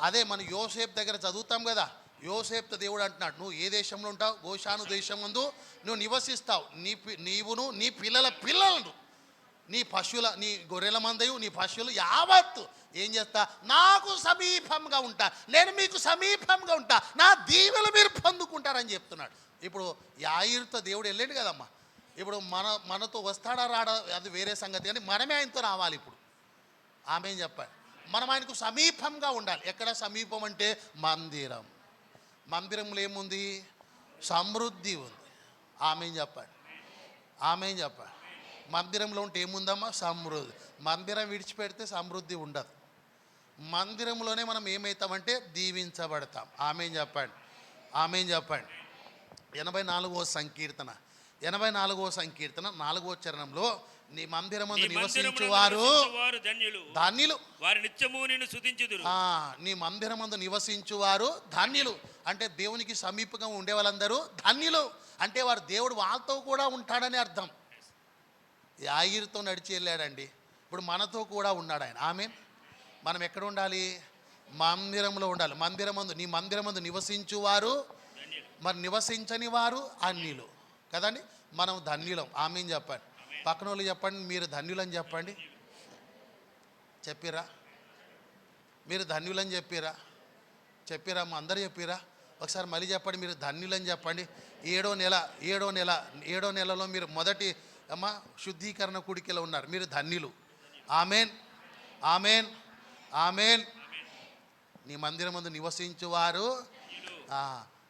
S3: అదే మన యోసేపు దగ్గర చదువుతాం కదా. యోసేపుతో దేవుడు అంటున్నాడు, నువ్వు ఏ దేశంలో ఉంటావు? గోషాను దేశం ముందు నువ్వు నివసిస్తావు. నీవును నీ పిల్లల పిల్లలను, నీ పశువుల, నీ గొర్రెల మందయు, నీ పశువులు యావత్తు ఏం చేస్తా? నాకు సమీపంగా ఉంటా, నేను మీకు సమీపంగా ఉంటా, నా దీవెలు మీరు పొందుకుంటారని చెప్తున్నాడు. ఇప్పుడు యాయీరుతో దేవుడు వెళ్ళాడు కదమ్మా. ఇప్పుడు మనతో వస్తాడా రాడా అది వేరే సంగతి, కానీ మనమే ఆయనతో రావాలి. ఇప్పుడు ఆమె చెప్పాలి, మనం ఆయనకు సమీపంగా ఉండాలి. ఎక్కడ సమీపం అంటే మందిరం. మందిరంలో ఏముంది? సమృద్ధి ఉంది. ఆమె చెప్పాలి, ఆమె చెప్పాలి. మందిరంలో ఉంటే ఏముందమ్మా? సమృద్ధి. మందిరం విడిచిపెడితే సమృద్ధి ఉండదు. మందిరంలోనే మనం ఏమవుతామంటే దీవించబడతాం. ఆమె చెప్పండి, ఆమె చెప్పండి. 84వ సంకీర్తన 4వ చరణంలో, నీ మందిరమందు నివసించువారు ధన్యులు,
S2: వారి నిత్యము నిన్ను స్తుతించుదురు.
S3: నీ మందిరమందు నివసించువారు ధన్యులు అంటే దేవునికి సమీపంగా ఉండే వాళ్ళందరూ ధన్యులు. అంటే వారు దేవుడు వాళ్ళతో కూడా ఉంటాడని అర్థం. యాయిరుతో నడిచి వెళ్ళాడండి, ఇప్పుడు మనతో కూడా ఉన్నాడు ఆయన. ఆమెన్. మనం ఎక్కడ ఉండాలి? మందిరంలో ఉండాలి. నీ మందిరమందు నివసించువారు, మరి నివసించని వారు అన్యులు కదండి. మనం ధన్యులం. ఆమెన్ చెప్పండి. పక్కన వాళ్ళు చెప్పండి, మీరు ధన్యులని చెప్పండి. చెప్పిరా? మీరు ధన్యులని చెప్పిరా అమ్మ? అందరు చెప్పిరా? ఒకసారి మళ్ళీ చెప్పండి, మీరు ధన్యులని చెప్పండి. 7వ నెలలో మీరు మొదటి అమ్మ శుద్ధీకరణ కూడికలో ఉన్నారు, మీరు ధన్యులు. Amen, amen, amen. నీ మందిరం ముందు నివసించువారు,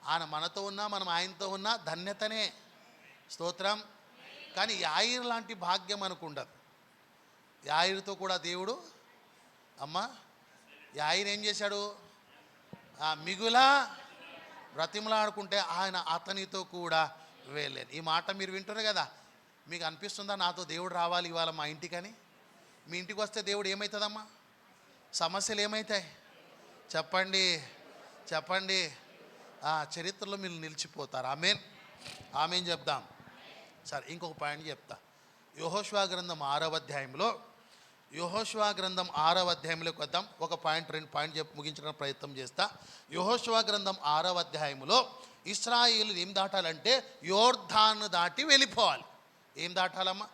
S3: ఆయన మనతో ఉన్నా మనం ఆయనతో ఉన్నా ధన్యతనే. స్తోత్రం. కానీ యాయిర్ లాంటి భాగ్యం మనకు ఉండదు. యాయిర్తో కూడా దేవుడు అమ్మ యాయిర్ ఏం చేశాడు? మిగుల బ్రతిమలాడుకుంటే ఆయన అతనితో కూడా వెళ్ళాను. ఈ మాట మీరు వింటున్నారు కదా, మీకు అనిపిస్తుందా నాతో దేవుడు రావాలి ఇవాళ మా ఇంటికని? మీ ఇంటికి వస్తే దేవుడు ఏమవుతుందమ్మా? సమస్యలు ఏమవుతాయి చెప్పండి, చెప్పండి. చరిత్రలో మీరు నిలిచిపోతారు. ఆమెన్, ఆమెన్ చెప్దాం. సరే, ఇంకొక పాయింట్ చెప్తా. యెహోషువ గ్రంథం 6వ అధ్యాయంలో, యెహోషువ గ్రంథం 6వ అధ్యాయంలోకి వద్దాం. ఒక పాయింట్ 2 పాయింట్ చెప్పి ముగించడానికి ప్రయత్నం చేస్తా. యెహోషువ గ్రంథం 6వ అధ్యాయంలో ఇశ్రాయేలు ఏం దాటాలంటే యోర్దాను దాటి వెళ్ళిపోవాలి. ఏం దాటాలమ్మా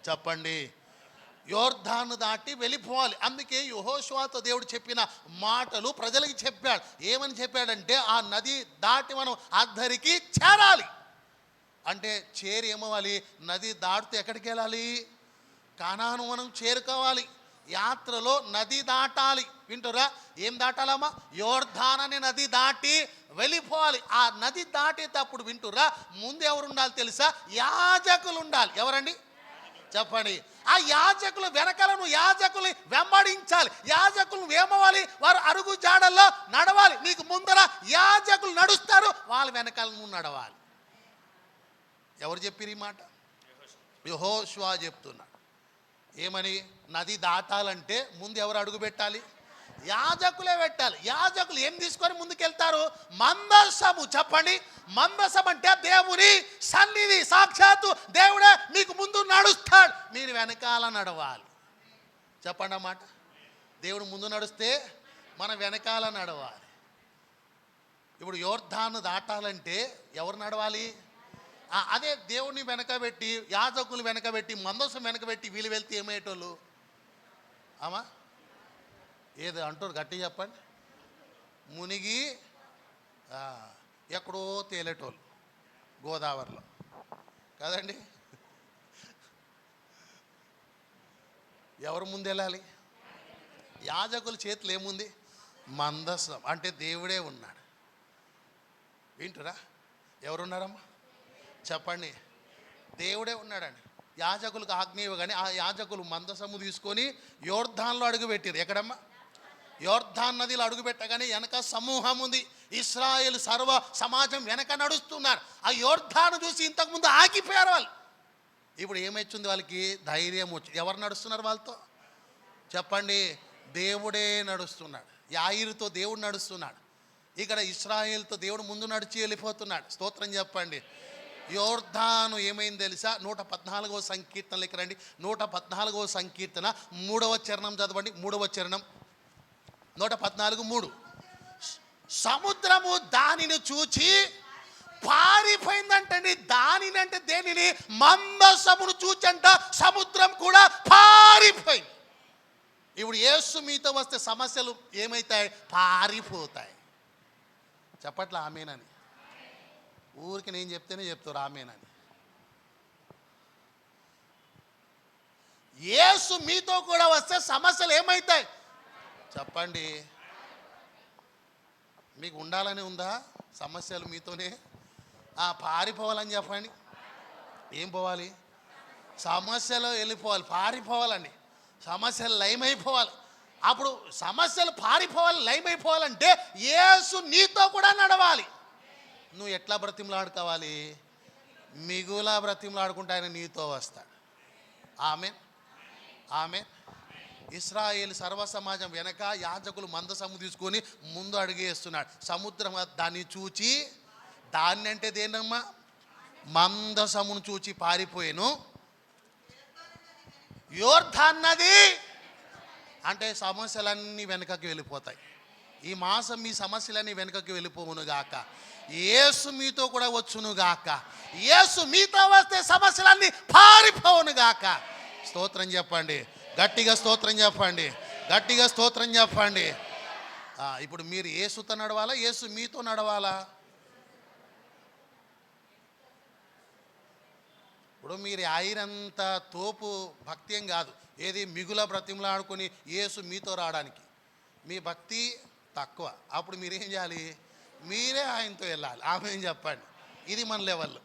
S3: చెప్పండి? యోర్దాను దాటి వెళ్ళిపోవాలి. అందుకే యెహోషువతో దేవుడు చెప్పిన మాటలు ప్రజలకి చెప్పాడు. ఏమని చెప్పాడంటే, ఆ నది దాటి మనం అద్దరికి చేరాలి. అంటే చేరి ఏమవ్వాలి? నది దాటితే ఎక్కడికి వెళ్ళాలి? కానాను మనం చేరుకోవాలి. యాత్రలో నది దాటాలి. వింటురా? ఏం దాటాలమ్మా? యోర్దాన్ అనే నది దాటి వెళ్ళిపోవాలి. ఆ నది దాటేటప్పుడు వింటురా, ముందు ఎవరు ఉండాలి తెలుసా? యాజకులు ఉండాలి. ఎవరండి చెప్పండి? ఆ యాజకులు వెనకాలను యాజకులు వెంబడించాలి. యాజకులు ఏమవ్వాలి? వారు అడుగు జాడల్లో నడవాలి. నీకు ముందర యాజకులు నడుస్తారు, వాళ్ళ వెనకాల నువ్వు నడవాలి. ఎవరు చెప్పిరు ఈ మాట? యెహోషువ చెప్తున్నాడు. ఏమని? నది దాటాలంటే ముందు ఎవరు అడుగు పెట్టాలి? యాజకులే పెట్టాలి. యాజకులు ఏం తీసుకొని ముందుకెళ్తారు? మందసము. చెప్పండి, మందసం అంటే దేవుని సన్నిధి. సాక్షాత్తు దేవుడే మీకు ముందు నడుస్తాడు, మీరు వెనకాల నడవాలి. చెప్పండి అన్నమాట. దేవుడు ముందు నడుస్తే మన వెనకాల నడవాలి. ఇప్పుడు యోర్దాను దాటాలంటే ఎవరు నడవాలి? అదే దేవుని వెనకబెట్టి, యాజకులు వెనకబెట్టి, మందసం వెనకబెట్టి వీళ్ళు వెళ్తే ఏమయ్యేటోళ్ళు? ఆమా ఏదో అంటారు, గట్టి చెప్పండి. మునిగి ఎక్కడో తేలేటోళ్ళు గోదావరిలో కదండి. ఎవరు ముందు వెళ్ళాలి? యాజకుల చేతులు ఏముంది? మందసం అంటే దేవుడే ఉన్నాడు. వింటురా? ఎవరున్నారమ్మా చెప్పండి? దేవుడే ఉన్నాడండి. యాజకులకు ఆజ్ఞ ఇవ్వగానే ఆ యాజకులు మందసము తీసుకొని యోర్దాన్లో అడుగుపెట్టారు. ఎక్కడమ్మా? యోర్దాన్ నదిలో అడుగుపెట్టగానే వెనక సమూహం ఉంది. ఇశ్రాయేల్ సర్వ సమాజం వెనక నడుస్తున్నారు. ఆ యోర్దాను చూసి ఇంతకుముందు ఆగిపోయారు వాళ్ళు. ఇప్పుడు ఏమొచ్చింది వాళ్ళకి? ధైర్యం వచ్చి. ఎవరు నడుస్తున్నారు వాళ్ళతో చెప్పండి? దేవుడే నడుస్తున్నాడు. యాయిరుతో దేవుడు నడుస్తున్నాడు. ఇక్కడ ఇశ్రాయేల్తో దేవుడు ముందు నడిచి వెళ్ళిపోతున్నాడు. స్తోత్రం చెప్పండి. యోర్దాను ఏమైంది తెలుసా? 114వ సంకీర్తనలోకి రండి. 114వ సంకీర్తన 3వ చరణం చదవండి. 3వ చరణం 114:3. సముద్రము దానిని చూచి పారిపోయిందంటండి. దానిని అంటే దేనిని? మందసమును చూచంట సముద్రం కూడా పారిపోయింది. ఇప్పుడు యేసు మీతో వస్తే సమస్యలు ఏమవుతాయి? పారిపోతాయి. చెప్పట్లా ఆమేనని? ఊరికి నేను చెప్తేనే చెప్తారు ఆమేనని. యేసు మీతో కూడా వస్తే సమస్యలు ఏమవుతాయి చెప్పండి. మీకు ఉండాలని ఉందా సమస్యలు మీతోనే? పారిపోవాలని చెప్పండి. ఏం పోవాలి? సమస్యలు వెళ్ళిపోవాలి, పారిపోవాలండి. సమస్యలు లయమైపోవాలి. అప్పుడు సమస్యలు పారిపోవాలి, లయమైపోవాలంటే యేసు నీతో కూడా నడవాలి. నువ్వు ఎట్లా బ్రతిమలాడుకోవాలి? మిగుల బ్రతిమలాడుకుంటే ఆయన నీతో వస్తాడు. ఆమేన్, ఆమేన్. ఇశ్రాయేలు సర్వ సమాజం వెనక యాజకులు మందసము తీసుకొని ముందు అడుగేస్తున్నాడు. సముద్రం దాన్ని చూచి, దాన్ని అంటే దేనమ్మా? మందసమును చూచి పారిపోయాను. యోర్దాను నది అంటే సమస్యలన్నీ వెనుకకి వెళ్ళిపోతాయి. ఈ మాసం మీ సమస్యలన్నీ వెనుకకి వెళ్ళిపోవును గాక. యేసు మీతో కూడా వచ్చును గాక. యేసు మీతో వస్తే సమస్యలన్నీ పారిపోవును గాక. స్తోత్రం చెప్పండి, గట్టిగా స్తోత్రం చెప్పండి, గట్టిగా స్తోత్రం చెప్పండి. ఇప్పుడు మీరు యేసుతో నడవాలా, యేసు మీతో నడవాలా? ఇప్పుడు మీరు ఆయినంత తోపు భక్తి ఏం కాదు. ఏది మిగుల బ్రతిమలాడుకొని యేసు మీతో రావడానికి. మీ భక్తి తక్కువ. అప్పుడు మీరేం చేయాలి? మీరే ఆయనతో వెళ్ళాలి. ఆమె చెప్పండి. ఇది మన లెవెల్.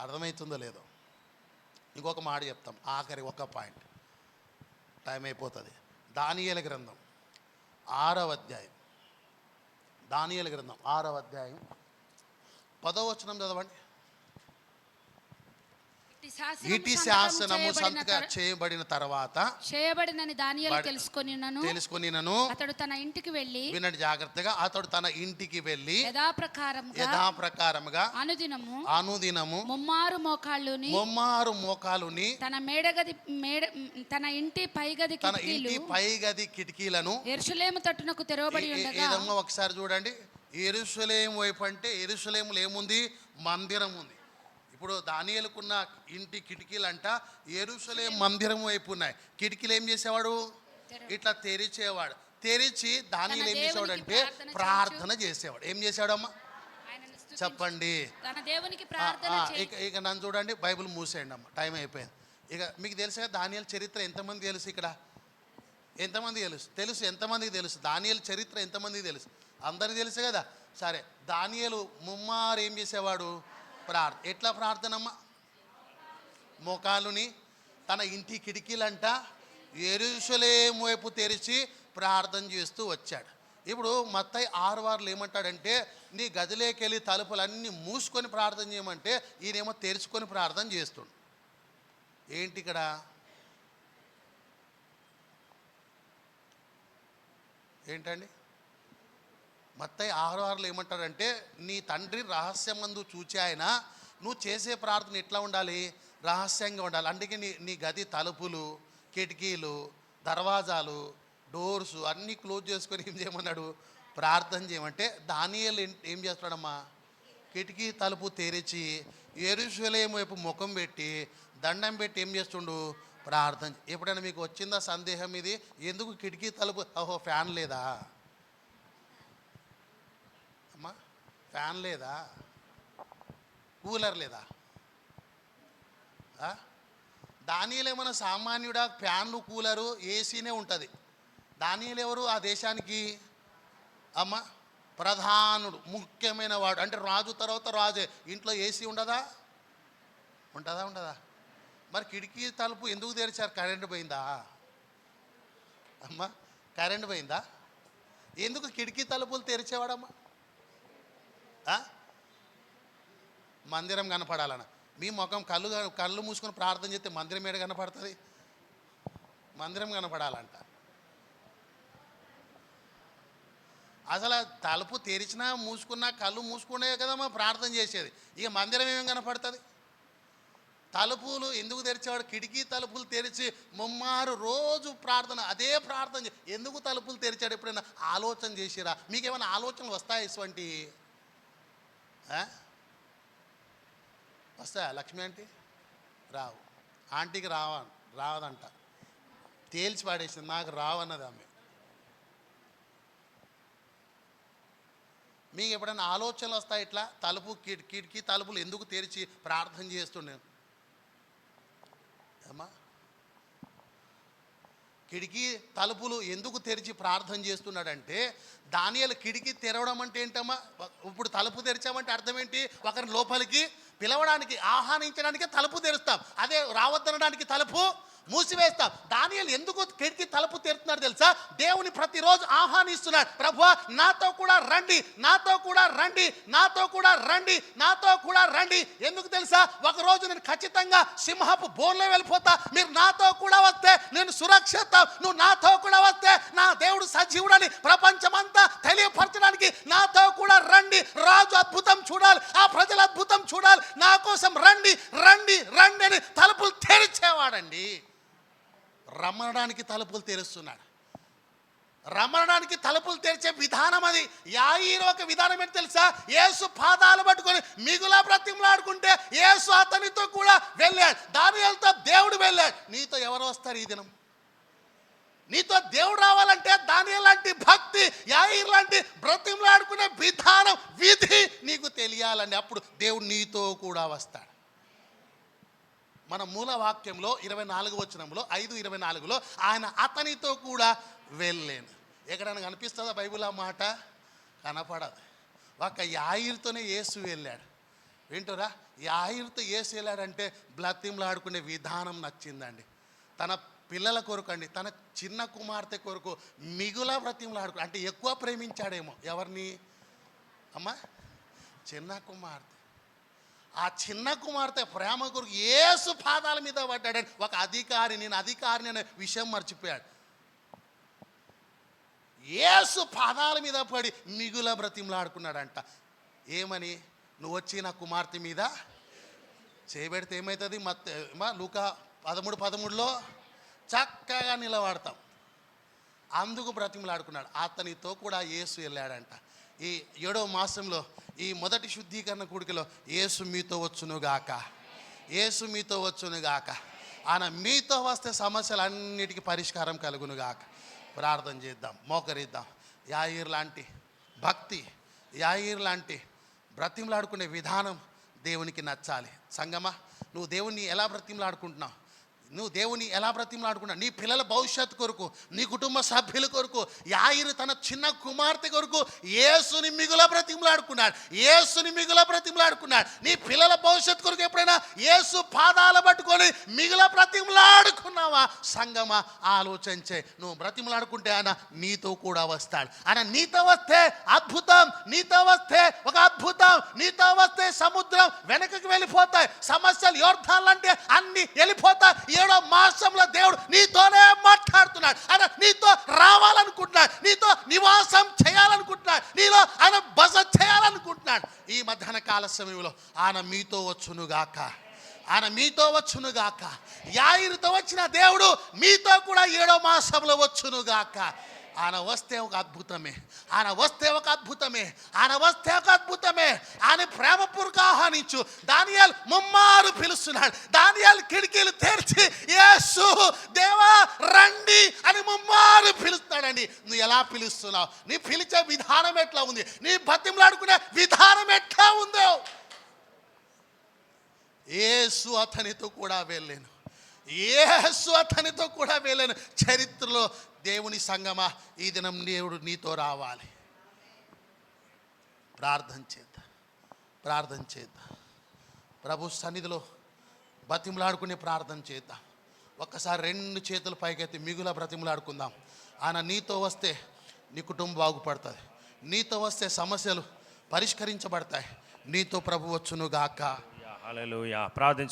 S3: అర్థమవుతుందో లేదో? ఇంకొక మాట చెప్తాం, ఆఖరి ఒక పాయింట్, టైం అయిపోతుంది. దానియేలు గ్రంథం 6వ అధ్యాయం. దానియేలు గ్రంథం 6వ అధ్యాయం 10వ వచనం చదవండి. ఇటీ శాసనము సంతకం చేయబడిన తర్వాత
S4: చేయబడినని దానియేలు తెలుసుకొనినను అతడు తన ఇంటికి వెళ్ళి,
S3: వినండి జాగ్రత్తగా, అతడు తన ఇంటికి వెళ్ళి
S4: యథాప్రకారముగా అనుదినము ముమ్మారు మోకాళ్ళుని తన ఇంటి పైగది కిటికీలను యెరూషలేము తట్టునకు తెరవబడి ఉండగా.
S3: ఒకసారి చూడండి, యెరూషలేము వైపు అంటే యెరూషలేములో ఏముంది? మందిరం ఉంది. ఇప్పుడు దానియేలుకున్న ఇంటి కిటికీలు అంట యెరూషలేము మందిరం వైపు ఉన్నాయి. కిటికీలు ఏం చేసేవాడు? ఇట్లా తెరిచేవాడు. తెరిచి దానియేలు ఏం చేసేవాడు అంటే ప్రార్థన చేసేవాడు. ఏం చేసేవాడమ్మా చెప్పండి? ఇక నన్ను చూడండి, బైబిల్ మూసేయండి అమ్మ, టైం అయిపోయింది. ఇక మీకు తెలుసు కదా దానియేలు చరిత్ర ఎంతమంది తెలుసు? ఇక్కడ ఎంతమంది తెలుసు? ఎంతమందికి తెలుసు దానియేలు చరిత్ర? ఎంతమందికి తెలుసు? అందరికీ తెలుసు కదా. సరే, దానియేలు ముమ్మారు ఏం చేసేవాడు? ఎట్లా ప్రార్థనమ్మా? మోకాలుని తన ఇంటి కిటికీలంట యెరూషలేము వైపు తెరిచి ప్రార్థన చేస్తూ వచ్చాడు. ఇప్పుడు మత్తయి 6:6 ఏమంటాడంటే, నీ గదిలోకెళ్ళి తలుపులన్నీ మూసుకొని ప్రార్థన చేయమంటే ఈయనేమో తెరుచుకొని ప్రార్థన చేస్తుండు. ఏంటి ఇక్కడ? ఏంటండి? మత్తయి 6:6 ఏమంటాడంటే, నీ తండ్రి రహస్యమందు చూచి ఆయన, నువ్వు చేసే ప్రార్థన ఎట్లా ఉండాలి? రహస్యంగా ఉండాలి. అందుకే నీ గది తలుపులు, కిటికీలు, దర్వాజాలు, డోర్స్ అన్నీ క్లోజ్ చేసుకొని ఏం చేయమన్నాడు? ప్రార్థన చేయమంటే దానియేలు ఏం చేస్తాడమ్మా? కిటికీ తలుపు తెరిచి యెరూషలేము వైపు ముఖం పెట్టి దండం పెట్టి ఏం చేస్తుండు? ప్రార్థన. ఎప్పుడైనా మీకు వచ్చిందా సందేహం ఇది? ఎందుకు కిటికీ తలుపు? ఓహో, ఫ్యాన్ లేదా అమ్మా? ఫ్యాన్ లేదా? కూలర్ లేదా? దానియేలు ఏమన్నా సామాన్యుడా? ఫ్యాన్లు, కూలరు, ఏసీనే ఉంటుంది. దానియేలు ఎవరు? ఆ దేశానికి అమ్మ ప్రధానుడు, ముఖ్యమైన వాడు. అంటే రాజు తర్వాత రాజే. ఇంట్లో ఏసీ ఉండదా? ఉండదా? మరి కిటికీ తలుపు ఎందుకు తెరిచారు? కరెంటు పోయిందా అమ్మా? కరెంటు పోయిందా? ఎందుకు కిటికీ తలుపులు తెరిచేవాడమ్మా? మందిరం కనపడాలన్న. మీ ముఖం కళ్ళు మూసుకొని ప్రార్థన చేస్తే మందిరం ఏడ కనపడుతుంది? మందిరం కనపడాలంట. అసలు తలుపు తెరిచినా మూసుకున్నా కళ్ళు మూసుకునే కదమ్మా ప్రార్థన చేసేది. ఇక మందిరం ఏమేమి కనపడుతుంది? తలుపులు ఎందుకు తెరిచేవాడు? కిటికీ తలుపులు తెరిచి ముమ్మారు రోజు ప్రార్థన, అదే ప్రార్థన. ఎందుకు తలుపులు తెరిచాడు? ఎప్పుడైనా ఆలోచన చేసిరా? మీకేమైనా ఆలోచనలు వస్తాయి? ఇటువంటి వస్తాయా? లక్ష్మి ఆంటీ రావు. ఆంటీకి రావదంట, తేల్చి పాడేసింది. నాకు రావన్నది ఆమె. మీకు ఎప్పుడైనా ఆలోచనలు వస్తాయి ఇట్లా తలుపు కిటికీ తలుపులు ఎందుకు తెరిచి ప్రార్థన చేస్తుండే అమ్మా? కిటికీ తలుపులు ఎందుకు తెరిచి ప్రార్థన చేస్తున్నాడంటే దానియేలు కిటికీ తెరవడం అంటే ఏంటమ్మా? ఇప్పుడు తలుపు తెరిచామంటే అర్థం ఏంటి? ఒకరిని లోపలికి పిలవడానికి ఆహ్వానించడానికి తలుపు తెరుస్తాం, అదే రావద్దనడానికి తలుపు మూసివేస్తాం. దానియేలు ఎందుకు కిటికీ తలుపు తెరుతున్నాడు తెలుసా? దేవుని ప్రతిరోజు ఆహ్వానిస్తున్నాడు, ప్రభువా నాతో కూడా రండి, నాతో కూడా రండి, నాతో కూడా రండి, నాతో కూడా రండి. ఎందుకు తెలుసా? ఒకరోజు నేను ఖచ్చితంగా సింహపు బోన్లో వెళ్ళిపోతా, మీరు నాతో కూడా వస్తే నేను సురక్షిత, నువ్వు నాతో కూడా వస్తే నా దేవుడు సజీవుడని ప్రపంచమంతా తెలియపరచడానికి నాతో కూడా రండి. రాజు అద్భుతం చూడాలి, ఆ ప్రజల అద్భుతం చూడాలి, నా కోసం రండి రండి రండి అని తలుపులు తెరిచేవాడండి. రమ్మనడానికి తలుపులు తెరుస్తున్నాడు. రమ్మనడానికి తలుపులు తెరిచే విధానం అది. యాయీరు ఒక విధానం ఏంటి తెలుసా? యేసు పాదాలు పట్టుకొని మిగులా బ్రతిమలాడుకుంటే యేసు అతనితో కూడా వెళ్ళాడు. దానియేలుతో దేవుడు వెళ్ళాడు. నీతో ఎవరు వస్తారు ఈ దినం? నీతో దేవుడు రావాలంటే దానియేలు లాంటి భక్తి, యాయీరు లాంటి బ్రతిమలాడుకునే విధానం, విధి నీకు తెలియాలండి. అప్పుడు దేవుడు నీతో కూడా వస్తాడు. మన మూల వాక్యంలో 24 వచనంలో 5:24లో ఆయన అతనితో కూడా వెళ్ళాను. ఎక్కడైనా కనిపిస్తుందా బైబిల్ ఆ మాట? కనపడదు. ఒక యాయీరుతోనే యేసు వెళ్ళాడు. వింటురా? యాయీరుతో యేసు వెళ్ళాడంటే బ్రతిమలాడుకునే విధానం నచ్చిందండి. తన పిల్లల కొరకు అండి, తన చిన్న కుమార్తె కొరకు మిగుల బ్రతిమలాడుకు, అంటే ఎక్కువ ప్రేమించాడేమో. ఎవరిని అమ్మా? చిన్న కుమార్తె. ఆ చిన్న కుమార్తె ప్రేమ కొరకు యేసు పాదాల మీద పడ్డాడని ఒక అధికారి, నేను అధికారిని అనే విషయం మర్చిపోయాడు. యేసు పాదాల మీద పడి మిగుల బ్రతిమలాడుకున్నాడంట. ఏమని? నువ్వు వచ్చి నా కుమార్తె మీద చేయబెడితే ఏమవుతుంది? లూకా 13:13లో చక్కగా నిలబడతాం. అందుకు బ్రతిమలాడుకున్నాడు. అతనితో కూడా యేసు వెళ్ళాడంట. ఈ 7వ మాసంలో ఈ మొదటి శుద్ధీకరణ కూడికలో యేసు మీతో వచ్చునుగాక, యేసు మీతో వచ్చునుగాక, ఆయన మీతో వస్తే సమస్యలన్నిటికీ పరిష్కారం కలుగునుగాక. ప్రార్థన చేద్దాం, మోకరిద్దాం. యాయీరు లాంటి భక్తి, యాయీరు లాంటి బ్రతిమలాడుకునే విధానం దేవునికి నచ్చాలి. సంగమా, నువ్వు దేవుణ్ణి ఎలా బ్రతిమలాడుకుంటున్నావు? నువ్వు దేవుని ఎలా బ్రతిమలాడుకున్నావు? నీ పిల్లల భవిష్యత్తు కొరకు, నీ కుటుంబ సభ్యుల కొరకు, యాయీరు తన చిన్న కుమార్తె కొరకు యేసుని మిగుల బ్రతిమలాడుకున్నాడు, యేసుని మిగుల బ్రతిమలాడుకున్నాడు. నీ పిల్లల భవిష్యత్తు కొరకు ఎప్పుడైనా యేసు పాదాలు పట్టుకొని మిగుల బ్రతిమలాడుకున్నావా? సంగమా, ఆలోచించే. నువ్వు బ్రతిమలాడుకుంటే ఆయన నీతో కూడా వస్తాడు. ఆయన నీతో వస్తే అద్భుతం, నీతో వస్తే ఒక అద్భుతం, నీతో వస్తే సముద్రం వెనకకి వెళ్ళిపోతాయి, సమస్యలు యోర్దాను అంటే అన్ని వెళ్ళిపోతాయి. 7వ మాసంలో దేవుడు నీతోనే మాట్లాడుతున్నాడు. ఆయన నీతో రావాలనుకుంటున్నాడు, నీతో నివాసం చేయాలనుకుంటున్నాడు, నీలో ఆయన బస చేయాలనుకుంటున్నాడు. ఈ మధ్యాహ్న కాల సమయంలో ఆయన మీతో వచ్చునుగాక, ఆయన మీతో వచ్చునుగాక. యాయీరుతో వచ్చిన దేవుడు మీతో కూడా 7వ మాసంలో వచ్చునుగాక. ఆయన వస్తే ఒక అద్భుతమే, ఆయన వస్తే ఒక అద్భుతమే, ఆయన వస్తే ఒక అద్భుతమే. ఆయన ప్రేమపూర్వక ఆహ్వానించు. దానియేలు ముమ్మారు పిలుస్తున్నాడు. దానియేలు కిటికీలు తెరిచి యేసు దేవా రండి అని ముమ్మారు పిలుస్తాడండి. నువ్వు ఎలా పిలుస్తున్నావు? నీ పిలిచే విధానం ఎట్లా ఉంది? నీ బతిమలాడుకునే విధానం ఎట్లా ఉందో? యేసు అతనితో కూడా వెళ్ళాను, యేసు అతనితో కూడా వెళ్ళాను. చరిత్రలో దేవుని సంగమా, ఈ దినం దేవుడు నీతో రావాలి. ప్రార్థన చేద్దాం, ప్రార్థన చేద్దాం. ప్రభు సన్నిధిలో బతిమలాడుకునే ప్రార్థన చేద్దాం. ఒక్కసారి 2 చేతులు పైకెత్తి మిగుల బ్రతిమలాడుకుందాం. ఆయన నీతో వస్తే నీ కుటుంబం బాగుపడుతుంది, నీతో వస్తే సమస్యలు పరిష్కరించబడతాయి. నీతో ప్రభు వచ్చునుగాక.
S2: హల్లెలూయా. ప్రార్థించు.